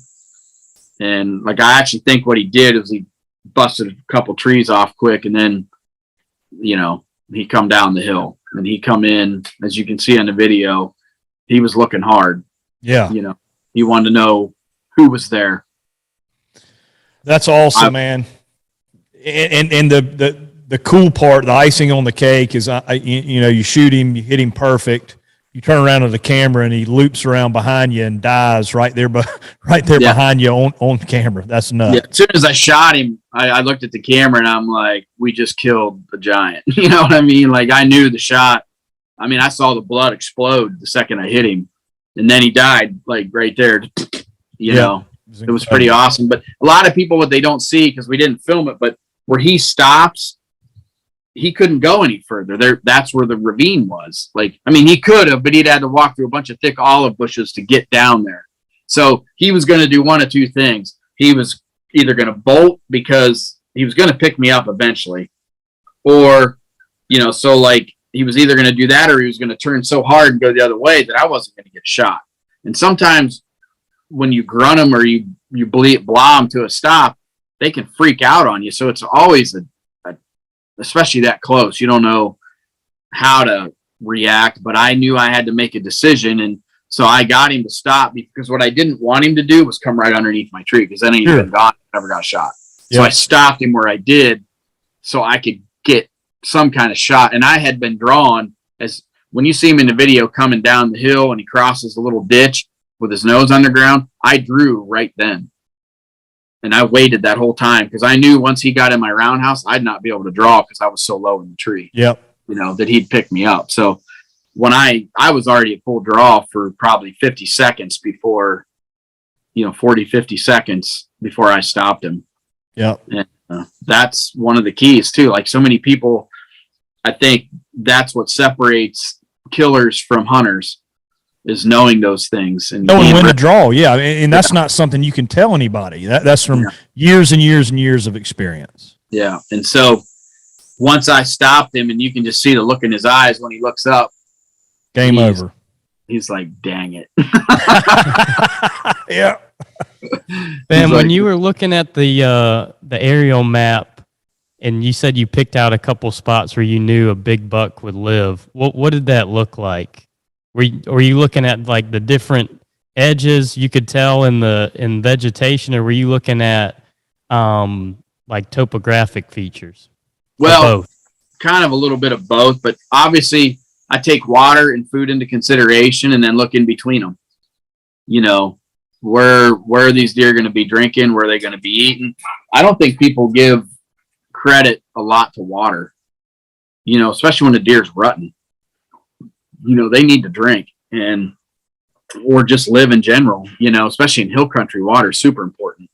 and like, I actually think what he did is he busted a couple trees off quick, and then, he come down the hill, and he come in, as you can see on the video, he was looking hard. Yeah. He wanted to know who was there. That's awesome, man. And the cool part, the icing on the cake is, you shoot him, you hit him perfect. You turn around to the camera and he loops around behind you and dies right there behind you on camera. That's nuts. Yeah. As soon as I shot him, I looked at the camera and I'm like, we just killed the giant. You know what I mean? Like, I knew the shot. I mean, I saw the blood explode the second I hit him, and then he died like right there. It was pretty awesome. But a lot of people, what they don't see, because we didn't film it, but where he stops, he couldn't go any further. That's where the ravine was. Like, I mean, he could have, but he'd had to walk through a bunch of thick olive bushes to get down there. So he was going to do one of two things. He was either going to bolt because he was going to pick me up eventually, or, so like, he was either going to do that or he was going to turn so hard and go the other way that I wasn't going to get shot. And sometimes when you grunt them or you blah them to a stop, they can freak out on you. So it's always especially that close, you don't know how to react. But I knew I had to make a decision, and so I got him to stop, because what I didn't want him to do was come right underneath my tree, because then he'd been gone, never got shot. Yeah. So I stopped him where I did, so I could get some kind of shot. And I had been drawn, as when you see him in the video coming down the hill and he crosses a little ditch, with his nose on the ground, I drew right then. And I waited that whole time because I knew once he got in my roundhouse, I'd not be able to draw because I was so low in the tree. Yep. That he'd pick me up. So when I was already at full draw for probably 50 seconds before, 40, 50 seconds before I stopped him. Yep. And that's one of the keys too. Like so many people, I think that's what separates killers from hunters is knowing those things and knowing when to draw. Yeah. And that's not something you can tell anybody. That's from years and years and years of experience. Yeah. And so once I stopped him and you can just see the look in his eyes when he looks up, game over. He's like, dang it. Yeah. Ben, when you were looking at the aerial map and you said you picked out a couple spots where you knew a big buck would live, what did that look like? Were you looking at like the different edges you could tell in vegetation, or were you looking at like topographic features? Well, both? Kind of a little bit of both, but obviously I take water and food into consideration and then look in between them. Where are these deer going to be drinking? Where are they going to be eating? I don't think people give credit a lot to water, especially when the deer's rutting. They need to drink or just live in general, especially in hill country. Water is super important.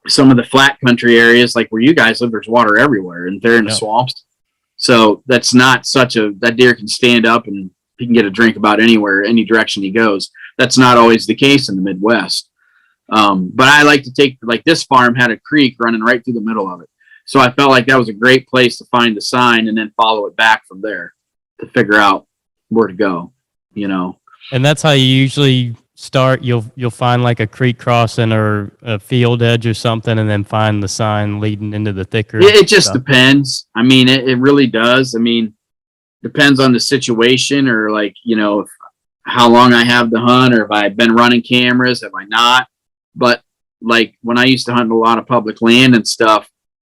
Some of the flat country areas, like where you guys live, there's water everywhere and they're in the swamps. So that's not that deer can stand up and he can get a drink about anywhere, any direction he goes. That's not always the case in the Midwest. But I like to take, like this farm had a creek running right through the middle of it. So I felt like that was a great place to find the sign and then follow it back from there to figure out where to go, And that's how you usually start. You'll find like a creek crossing or a field edge or something, and then find the sign leading into the thicker. It just depends. I mean, it really does. I mean, depends on the situation or like, how long I have to hunt or if I've been running cameras, have I not? But like when I used to hunt a lot of public land and stuff,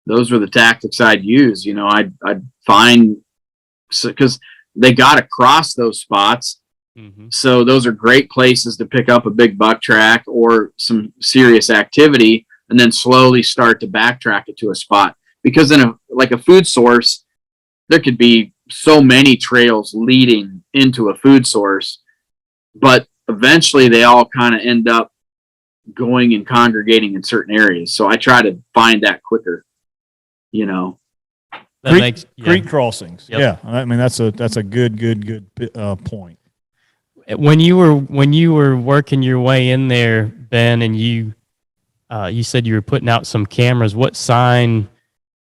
those were the tactics I'd use. I'd find, because they got to cross those spots. Mm-hmm. So those are great places to pick up a big buck track or some serious activity and then slowly start to backtrack it to a spot. Because in a food source, there could be so many trails leading into a food source, but eventually they all kind of end up going and congregating in certain areas. So I try to find that quicker, Creek crossings. Yep. Yeah. I mean, that's a good point. When you were working your way in there, Ben, and you said you were putting out some cameras, what sign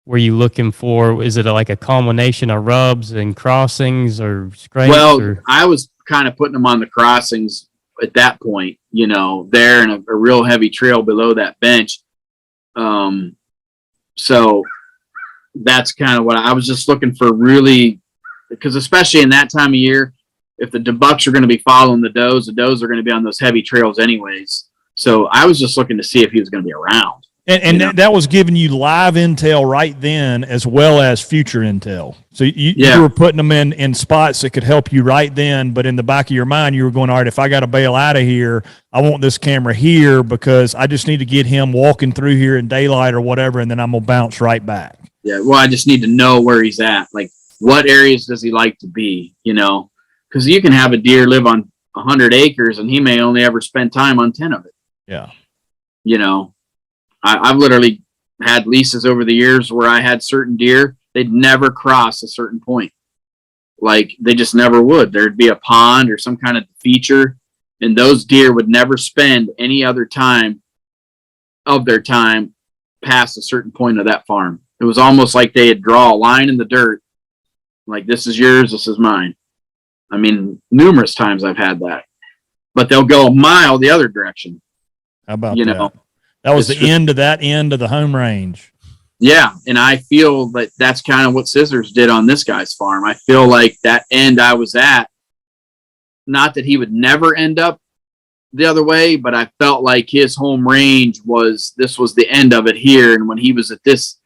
were you looking for? Is it like a combination of rubs and crossings or scrapes? Well, I was kind of putting them on the crossings at that point, there in a real heavy trail below that bench. So that's kind of what I was just looking for, really, because especially in that time of year, if the bucks are going to be following the does are going to be on those heavy trails anyways. So I was just looking to see if he was going to be around. And that was giving you live intel right then, as well as future intel. So you were putting them in spots that could help you right then, but in the back of your mind, you were going, all right, if I got to bail out of here, I want this camera here because I just need to get him walking through here in daylight or whatever, and then I'm going to bounce right back. Yeah, well, I just need to know where he's at. Like, what areas does he like to be, Because you can have a deer live on 100 acres, and he may only ever spend time on 10 of it. Yeah. I've literally had leases over the years where I had certain deer, they'd never cross a certain point. Like, they just never would. There'd be a pond or some kind of feature, and those deer would never spend any other time of their time past a certain point of that farm. It was almost like they'd draw a line in the dirt, like, this is yours, this is mine. I mean, numerous times I've had that. But they'll go a mile the other direction. How about that? That was the end of the home range. Yeah, and I feel that that's kind of what Scissors did on this guy's farm. I feel like that end I was at, not that he would never end up the other way, but I felt like his home range was the end of it here. And when he was at this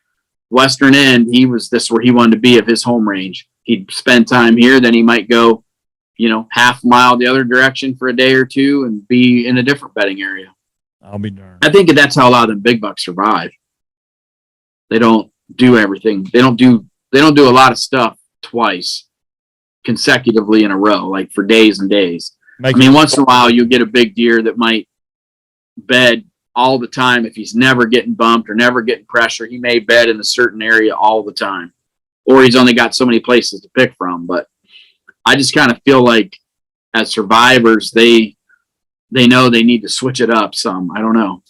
western end, this where he wanted to be of his home range. He'd spend time here, then he might go half a mile the other direction for a day or two and be in a different bedding area. I'll be darned. I think that's how a lot of them big bucks survive. They don't do everything. They don't do a lot of stuff twice consecutively in a row, like for days and days. Once in a while you get a big deer that might bed all the time. If he's never getting bumped or never getting pressure, he may bed in a certain area all the time, or he's only got so many places to pick from. But I just kind of feel like as survivors, they know they need to switch it up some. I don't know.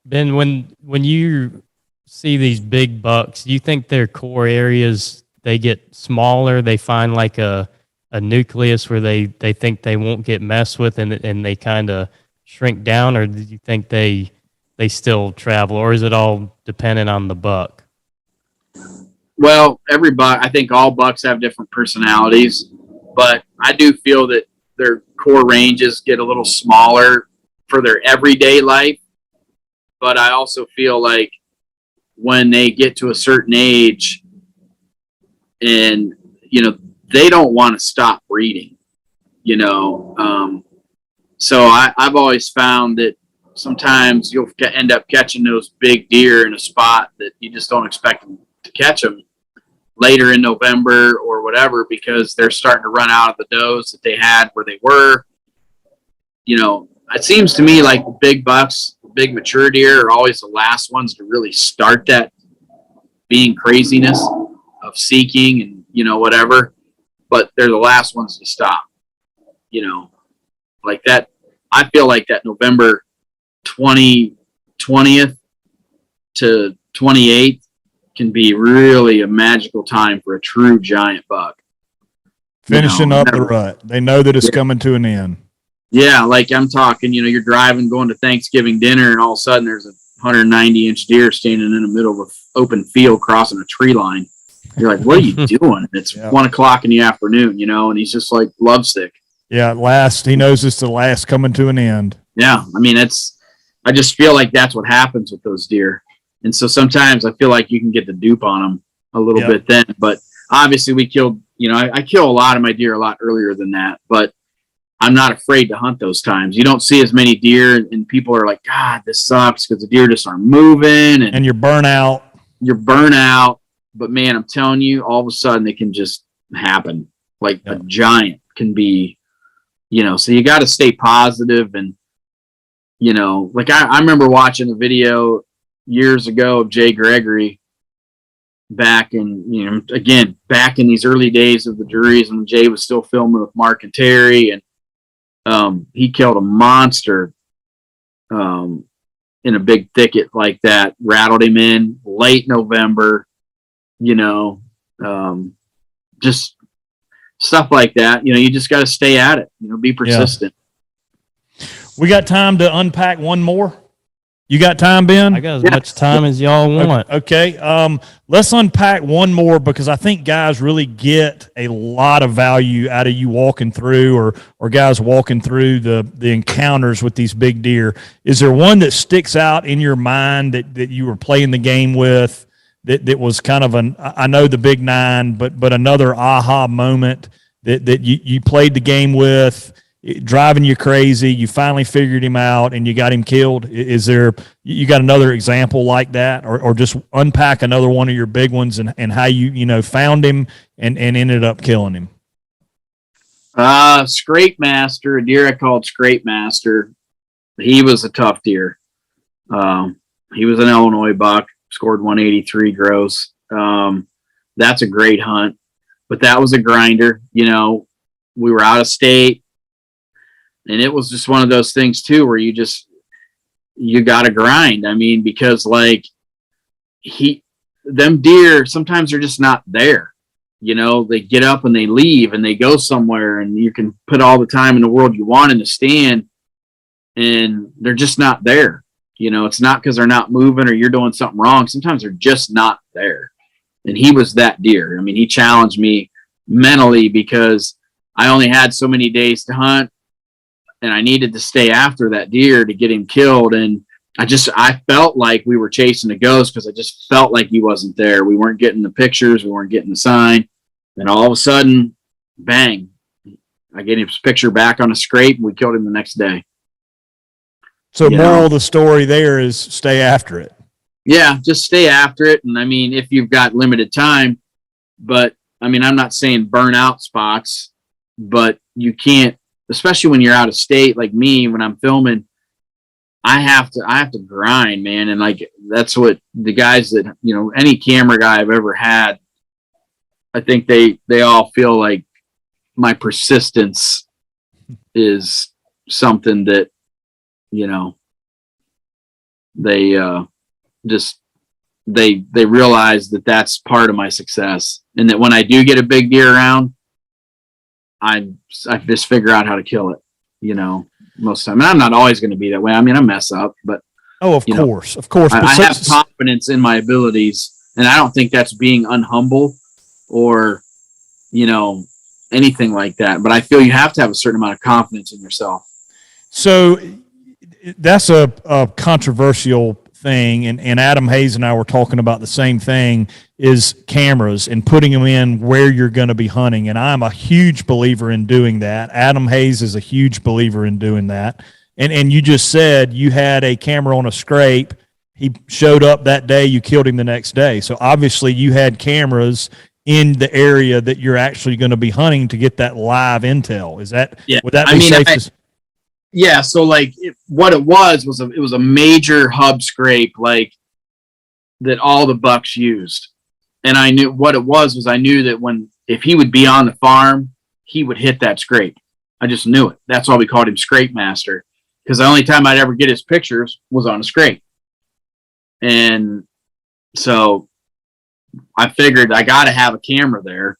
Ben, when you see these big bucks, do you think their core areas, they get smaller? They find like a nucleus where they think they won't get messed with, and they kind of shrink down? Or do you think they still travel, or is it all dependent on the buck? Well, I think all bucks have different personalities, but I do feel that their core ranges get a little smaller for their everyday life. But I also feel like when they get to a certain age and, they don't want to stop breeding, so I've always found that sometimes you'll end up catching those big deer in a spot that you just don't expect them to catch them later in November or whatever, because they're starting to run out of the does that they had where they were. It seems to me like the big bucks, the big mature deer are always the last ones to really start that being craziness of seeking and, whatever, but they're the last ones to stop, like that. I feel like that November 20th to 28th can be really a magical time for a true giant buck. Finishing up the rut. They know that it's coming to an end. Yeah, like I'm talking, you're driving, going to Thanksgiving dinner, and all of a sudden there's a 190-inch deer standing in the middle of an open field crossing a tree line. You're like, what are you doing? It's 1 o'clock in the afternoon, and he's just like lovesick. Yeah, at last. He knows it's the last coming to an end. Yeah, I just feel like that's what happens with those deer. And so sometimes I feel like you can get the dupe on them a little bit then. But obviously we killed, I kill a lot of my deer a lot earlier than that. But I'm not afraid to hunt those times. You don't see as many deer, and people are like, God, this sucks because the deer just aren't moving. And you're burnt out. You're burnt out. But, man, I'm telling you, all of a sudden it can just happen. Like a giant can be, so you got to stay positive. And, like I remember watching a video years ago of Jay Gregory back in, back in these early days of the juries when Jay was still filming with Mark and Terry. And he killed a monster in a big thicket like that, rattled him in late November, just stuff like that. You just got to stay at it, be persistent. Yeah. We got time to unpack one more. You got time, Ben? I got as much time as y'all want. Okay. Let's unpack one more, because I think guys really get a lot of value out of you walking through, or guys walking through the encounters with these big deer. Is there one that sticks out in your mind that you were playing the game with that was kind of I know the big 9, but another aha moment that you played the game with, driving you crazy, you finally figured him out and you got him killed? Is there, you got another example like that, or just unpack another one of your big ones and how you found him and ended up killing him? Scrape Master, a deer I called Scrape Master. He was a tough deer. He was an Illinois buck, scored 183 gross. That's a great hunt, but that was a grinder. We were out of state. And it was just one of those things too, where you got to grind. Because like them deer, sometimes they're just not there. They get up and they leave and they go somewhere, and you can put all the time in the world you want in the stand, and they're just not there. It's not because they're not moving or you're doing something wrong. Sometimes they're just not there. And he was that deer. He challenged me mentally because I only had so many days to hunt, and I needed to stay after that deer to get him killed. And I felt like we were chasing a ghost, because I just felt like he wasn't there. We weren't getting the pictures. We weren't getting the sign. And all of a sudden, bang, I get his picture back on a scrape, and we killed him the next day. So moral of the story there is stay after it. Yeah, just stay after it. And I mean, if you've got limited time, but I mean, I'm not saying burn out spots, but you can't, especially when you're out of state like me, when I'm filming, I have to grind, man. And like, that's what the guys that, you know, any camera guy I've ever had, I think they all feel like my persistence is something that, you know, they realize that that's part of my success, and that when I do get a big deer around, I just figure out how to kill it, you know, most of the time. And I'm not always going to be that way. I mean, I mess up, but of course. I have confidence in my abilities, and I don't think that's being unhumble or, you know, anything like that. But I feel you have to have a certain amount of confidence in yourself. So that's a controversial thing, and Adam Hayes and I were talking about the same thing, is cameras and putting them in where you're going to be hunting. And I'm a huge believer in doing that. Adam Hayes is a huge believer in doing that. And you just said you had a camera on a scrape. He showed up that day, you killed him the next day. So obviously you had cameras in the area that you're actually going to be hunting to get that live intel. Is that, would that be safe to say? Yeah, so like what it was it was a major hub scrape, like that all the bucks used. And I knew what it was I knew that if he would be on the farm, he would hit that scrape. I just knew it. That's why we called him Scrape Master, because the only time I'd ever get his pictures was on a scrape. And so I figured I got to have a camera there,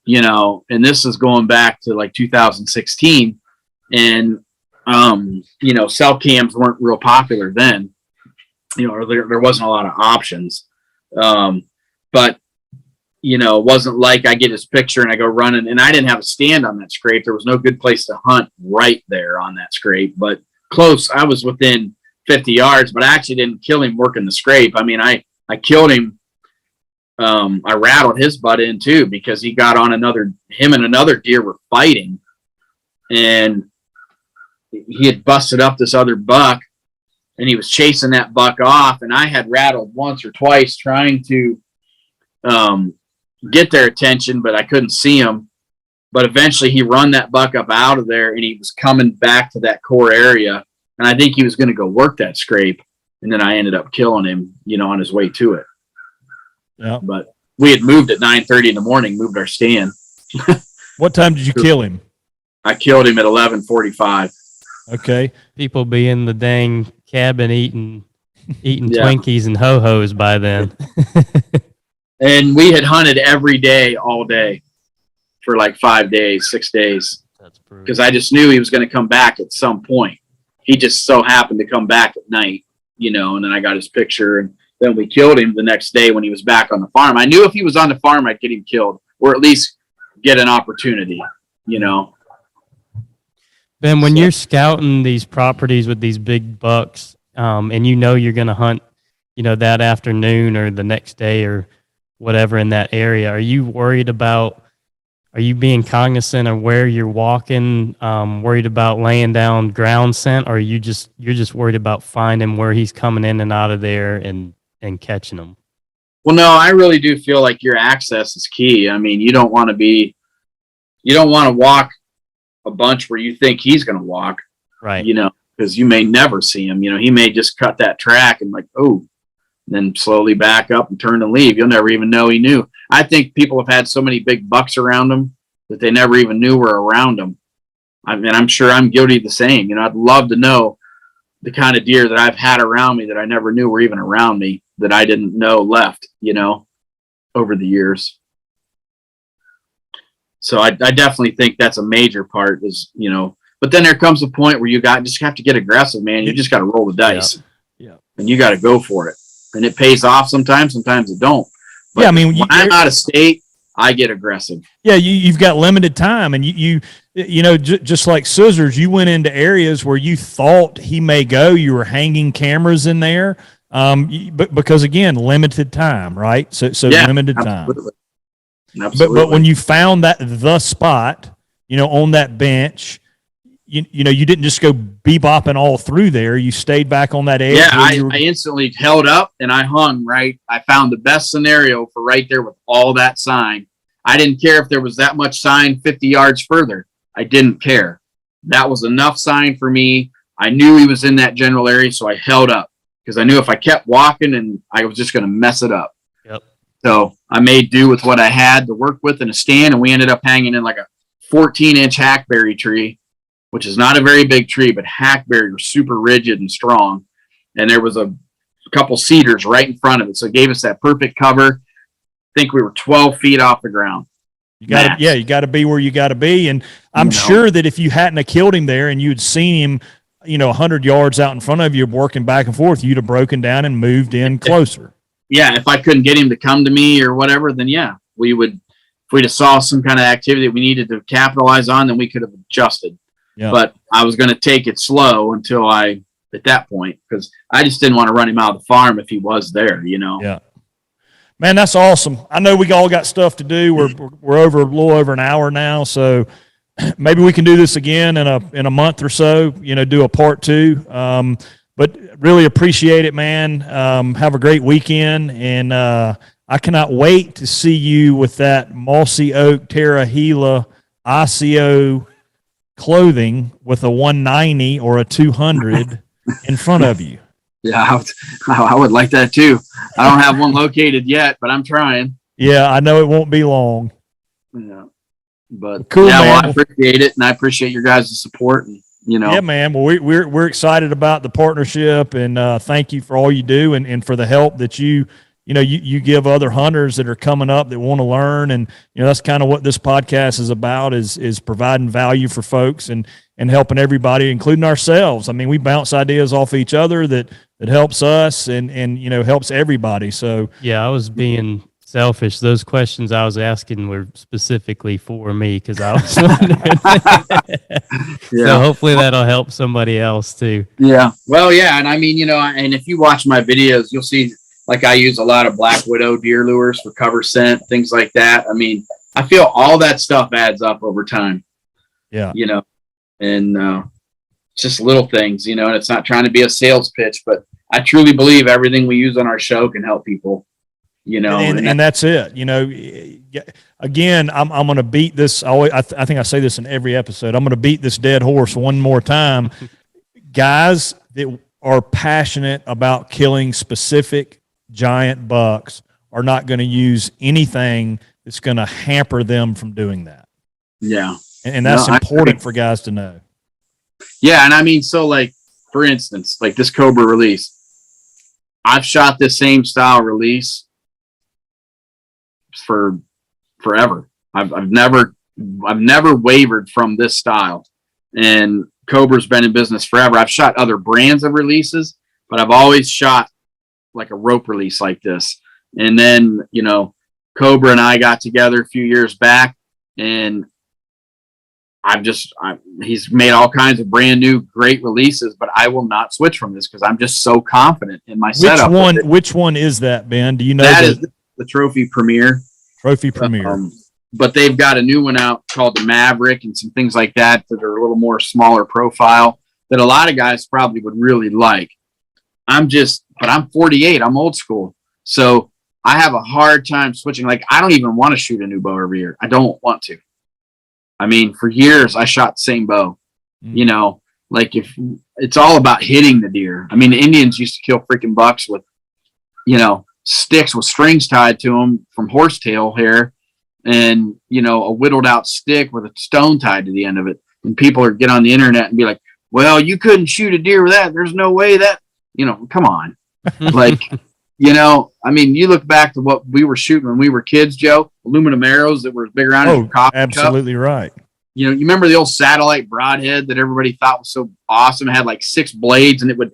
you know, and this is going back to like 2016. And you know, cell cams weren't real popular then, you know, or there wasn't a lot of options. But, you know, it wasn't like I get his picture and I go running, and I didn't have a stand on that scrape. There was no good place to hunt right there on that scrape, but close. I was within 50 yards, but I actually didn't kill him working the scrape. I mean, I killed him. I rattled his butt in too, because he got on him and another deer were fighting, and he had busted up this other buck, and he was chasing that buck off, and I had rattled once or twice trying to get their attention, but I couldn't see him. But eventually he run that buck up out of there, and he was coming back to that core area, and I think he was going to go work that scrape, and then I ended up killing him, you know, on his way to it. Yeah. But we had moved at 9:30 in the morning, moved our stand. What time did you kill him? I killed him at 11:45. Okay. People be in the dang cabin eating Twinkies and ho-hos by then. And we had hunted every day, all day, for like 5 days, 6 days. That's brutal. Because I just knew he was going to come back at some point. He just so happened to come back at night, you know, and then I got his picture, and then we killed him the next day when he was back on the farm. I knew if he was on the farm, I'd get him killed, or at least get an opportunity, you know. Ben, when you're scouting these properties with these big bucks, and you know you're going to hunt, you know, that afternoon or the next day or whatever in that area, are you being cognizant of where you're walking, worried about laying down ground scent, or you're just worried about finding where he's coming in and out of there and catching him? Well, no, I really do feel like your access is key. I mean, you don't want to walk a bunch where you think he's going to walk, right? You know, because you may never see him. You know, he may just cut that track and like, oh, then slowly back up and turn and leave. You'll never even know he knew. I think people have had so many big bucks around them that they never even knew were around them. I mean, I'm sure I'm guilty of the same. You know, I'd love to know the kind of deer that I've had around me that I never knew were even around me, that I didn't know left, you know, over the years. So I definitely think that's a major part, is, you know, but then there comes a point where you just have to get aggressive, man. You just got to roll the dice. Yeah. And you got to go for it. And it pays off sometimes it don't. But yeah, I mean, when I'm out of state, I get aggressive. Yeah, you've got limited time, and you know, just like Scissors, you went into areas where you thought he may go. You were hanging cameras in there, but because again, limited time, right? So yeah, limited time. Absolutely. But when you found the spot, on that bench. You didn't just go bebopping all through there. You stayed back on that edge. Yeah, I instantly held up and I hung right. I found the best scenario for right there with all that sign. I didn't care if there was that much sign 50 yards further. I didn't care. That was enough sign for me. I knew he was in that general area, so I held up because I knew if I kept walking and I was just going to mess it up. Yep. So I made do with what I had to work with in a stand, and we ended up hanging in like a 14-inch hackberry tree, which is not a very big tree, but hackberry were super rigid and strong. And there was a couple cedars right in front of it. So it gave us that perfect cover. I think we were 12 feet off the ground. You got to be where you got to be. And I'm sure that if you hadn't have killed him there and you'd seen him, 100 yards out in front of you working back and forth, you'd have broken down and moved in closer. Yeah. If I couldn't get him to come to me or whatever, then yeah, we would, if we'd have saw some kind of activity that we needed to capitalize on, then we could have adjusted. Yeah. But I was going to take it slow until at that point, because I just didn't want to run him out of the farm if he was there, Yeah. Man, that's awesome. I know we all got stuff to do. We're over a little over an hour now, so maybe we can do this again in a month or so. Do a part 2. But really appreciate it, man. Have a great weekend, and I cannot wait to see you with that Mossy Oak Terra Gila ICO clothing with a 190 or a 200 in front of you. Yeah, I would like that too. I don't have one located yet, but I'm trying. Yeah, I know it won't be long. Yeah, but cool, man. Well, I appreciate it, and I appreciate your guys' support. And yeah, man. Well, we're excited about the partnership, and thank you for all you do, and for the help that you give other hunters that are coming up that want to learn. And that's kind of what this podcast is about, is providing value for folks and helping everybody, including ourselves. I mean, we bounce ideas off each other that helps us and helps everybody. So yeah, I was being selfish. Those questions I was asking were specifically for me because I was wondering. Yeah. So hopefully that'll help somebody else too. Yeah. Well, yeah. And I mean, and if you watch my videos, you'll see, like, I use a lot of Black Widow deer lures for cover scent, things like that. I mean, I feel all that stuff adds up over time. Yeah. And just little things, and it's not trying to be a sales pitch, but I truly believe everything we use on our show can help people, and that's it. Again, I'm going to beat this. I think I say this in every episode. I'm going to beat this dead horse one more time. Guys that are passionate about killing specific giant bucks are not going to use anything that's going to hamper them from doing that. Yeah. And that's important for guys to know. Yeah. And I mean, so like, for instance, like this Cobra release, I've shot this same style release for forever. I've never wavered from this style, and Cobra's been in business forever. I've shot other brands of releases, but I've always shot like a rope release like this. And then, Cobra and I got together a few years back, and he's made all kinds of brand new great releases, but I will not switch from this because I'm just so confident in my setup. Which one is that, Ben? Do you know? That is the Trophy Premier. Trophy Premier. But they've got a new one out called the Maverick and some things like that are a little more smaller profile that a lot of guys probably would really like. But I'm 48. I'm old school. So I have a hard time switching. Like, I don't even want to shoot a new bow every year. I don't want to. I mean, for years I shot the same bow, like if it's all about hitting the deer. I mean, the Indians used to kill freaking bucks with, sticks with strings tied to them from horsetail hair and, a whittled out stick with a stone tied to the end of it. And people are get on the internet and be like, well, you couldn't shoot a deer with that. There's no way that, come on. Like, I mean, you look back to what we were shooting when we were kids, Joe, aluminum arrows that were big around. Oh, absolutely right. You remember the old satellite broadhead that everybody thought was so awesome? It had like 6 blades and it would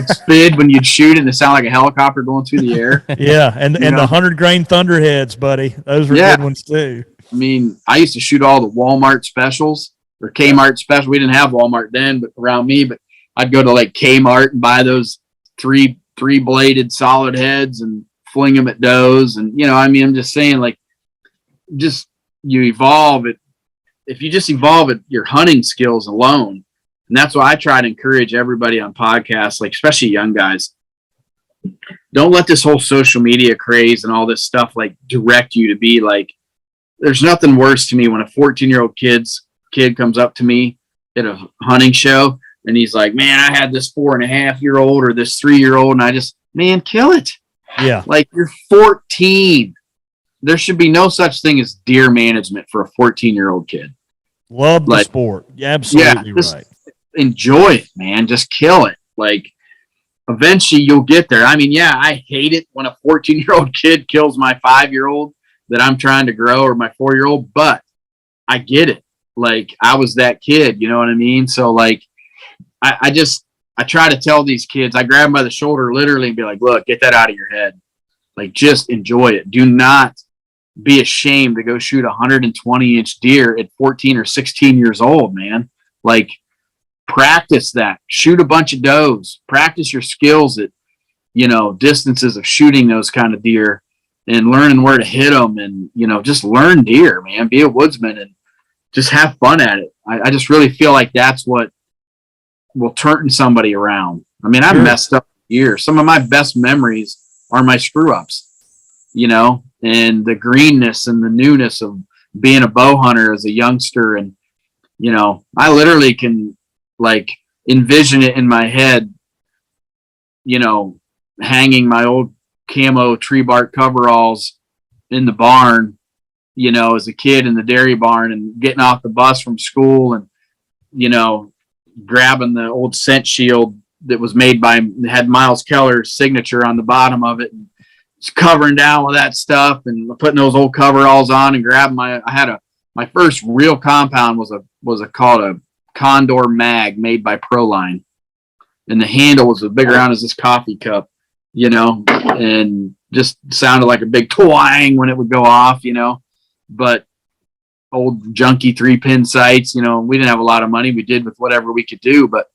spin when you'd shoot it and it sounded like a helicopter going through the air. Yeah. And the 100 grain thunderheads, buddy. Those were good ones too. I mean, I used to shoot all the Walmart specials or Kmart specials. We didn't have Walmart then, but around me, but I'd go to like Kmart and buy those three bladed solid heads and fling them at does. And, I mean, I'm just saying, like, just you evolve it. if you just evolve your hunting skills alone, and that's why I try to encourage everybody on podcasts, like especially young guys, don't let this whole social media craze and all this stuff like direct you to be like, there's nothing worse to me when a 14-year-old kid comes up to me at a hunting show and he's like, man, I had this 4.5-year-old or this 3-year-old, and I just, man, kill it. Yeah. Like, you're 14. There should be no such thing as deer management for a 14-year-old kid. Love the sport. Yeah, absolutely right. Enjoy it, man. Just kill it. Like, eventually you'll get there. I mean, yeah, I hate it when a 14-year-old kid kills my 5-year-old that I'm trying to grow, or my 4-year-old, but I get it. Like, I was that kid, you know what I mean? So like, I try to tell these kids, I grab them by the shoulder literally and be like, look, get that out of your head. Like, just enjoy it. Do not be ashamed to go shoot a 120-inch deer at 14 or 16 years old, man. Like, practice that. Shoot a bunch of does. Practice your skills at, distances of shooting those kind of deer and learning where to hit them, and, just learn deer, man. Be a woodsman and just have fun at it. I just really feel like that's what will turn somebody around. I mean, I've messed up years. Some of my best memories are my screw ups, and the greenness and the newness of being a bow hunter as a youngster. And, I literally can like envision it in my head, hanging my old camo tree bark coveralls in the barn, as a kid in the dairy barn, and getting off the bus from school and, grabbing the old scent shield that was made had Miles Keller's signature on the bottom of it, and just covering down with that stuff and putting those old coveralls on and grabbing my first real compound was called a Condor Mag made by Proline. And the handle was as big around as this coffee cup, and just sounded like a big twang when it would go off, but old junky 3-pin sights, we didn't have a lot of money. We did with whatever we could do, but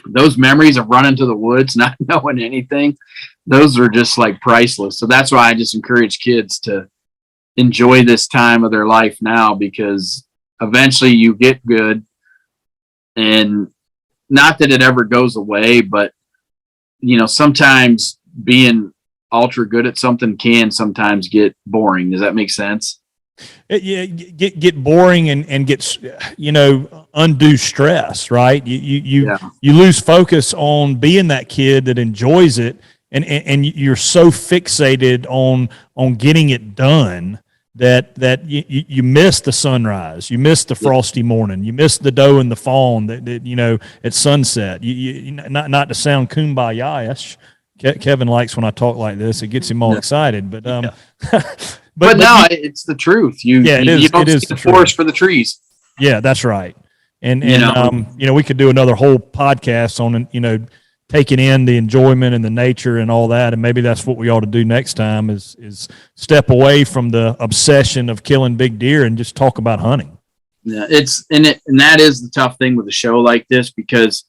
those memories of running to the woods, not knowing anything, those are just like priceless. So that's why I just encourage kids to enjoy this time of their life now, because eventually you get good, and not that it ever goes away, but sometimes being ultra good at something can sometimes get boring. Does that make sense? Yeah, get boring and get undue stress, right? You lose focus on being that kid that enjoys it, and you're so fixated on getting it done that you miss the sunrise, you miss the frosty morning, you miss the doe and the fawn that at sunset. You not to sound kumbaya. Kevin likes when I talk like this; it gets him all excited. But But no, it's the truth. You don't see the forest for the trees. Yeah, that's right. And we could do another whole podcast on taking in the enjoyment and the nature and all that, and maybe that's what we ought to do next time is step away from the obsession of killing big deer and just talk about hunting. Yeah, and that is the tough thing with a show like this, because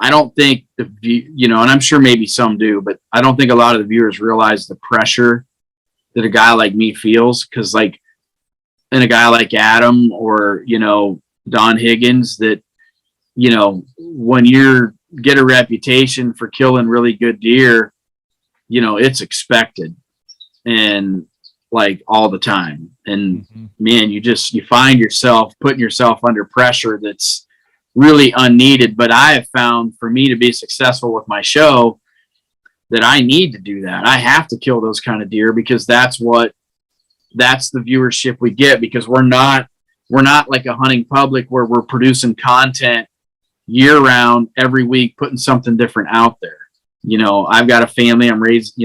I don't think and I'm sure maybe some do, but I don't think a lot of the viewers realize the pressure that a guy like me feels. Cause and a guy like Adam or, Don Higgins, that, when you get a reputation for killing really good deer, it's expected and like all the time. And man, you find yourself putting yourself under pressure that's really unneeded. But I have found, for me to be successful with my show, that I need to do that. I have to kill those kind of deer, because that's the viewership we get, because we're not like a hunting public where we're producing content year round, every week, putting something different out there. I've got a family, I'm raised,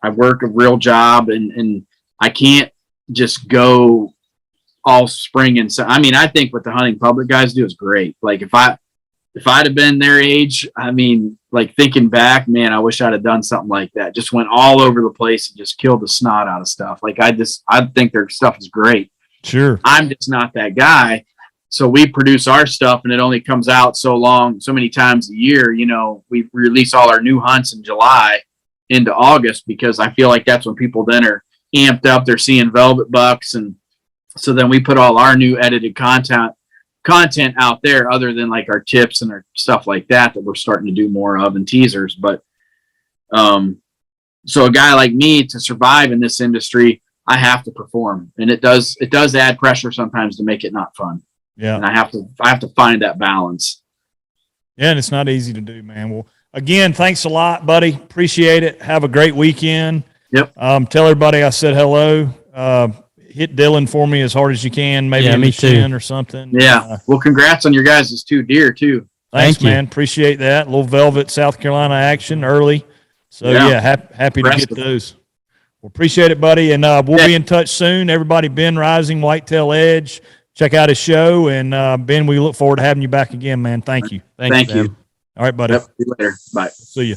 I work a real job, and I can't just go all spring and so. I mean, I think what the hunting public guys do is great. Like if I'd have been their age, I mean, like thinking back, man, I wish I'd have done something like that. Just went all over the place and just killed the snot out of stuff. Like I think their stuff is great. Sure. I'm just not that guy. So we produce our stuff, and it only comes out so many times a year. We release all our new hunts in July into August, because I feel like that's when people then are amped up. They're seeing velvet bucks and So then we put all our new edited content out there, other than like our tips and our stuff like that we're starting to do more of, and teasers. But so a guy like me, to survive in this industry, I have to perform, and it does add pressure sometimes to make it not fun. Yeah. And I have to find that balance. Yeah, and it's not easy to do, man. Well, again, thanks a lot, buddy. Appreciate it. Have a great weekend. Yep. Tell everybody I said hello. Hit Dylan for me as hard as you can, maybe in me the too. shin or something. Yeah. Well, congrats on your guys' 2 deer too. Thanks, Thank you. man. Appreciate that. A little Velvet, South Carolina action early. So, yeah, happy to get those. Well, appreciate it, buddy. And we'll be in touch soon. Everybody, Ben Rising, Whitetail Edge. Check out his show. And, Ben, we look forward to having you back again, man. Thank you. Thank you. All right, buddy. Yep. See you later. Bye. See you.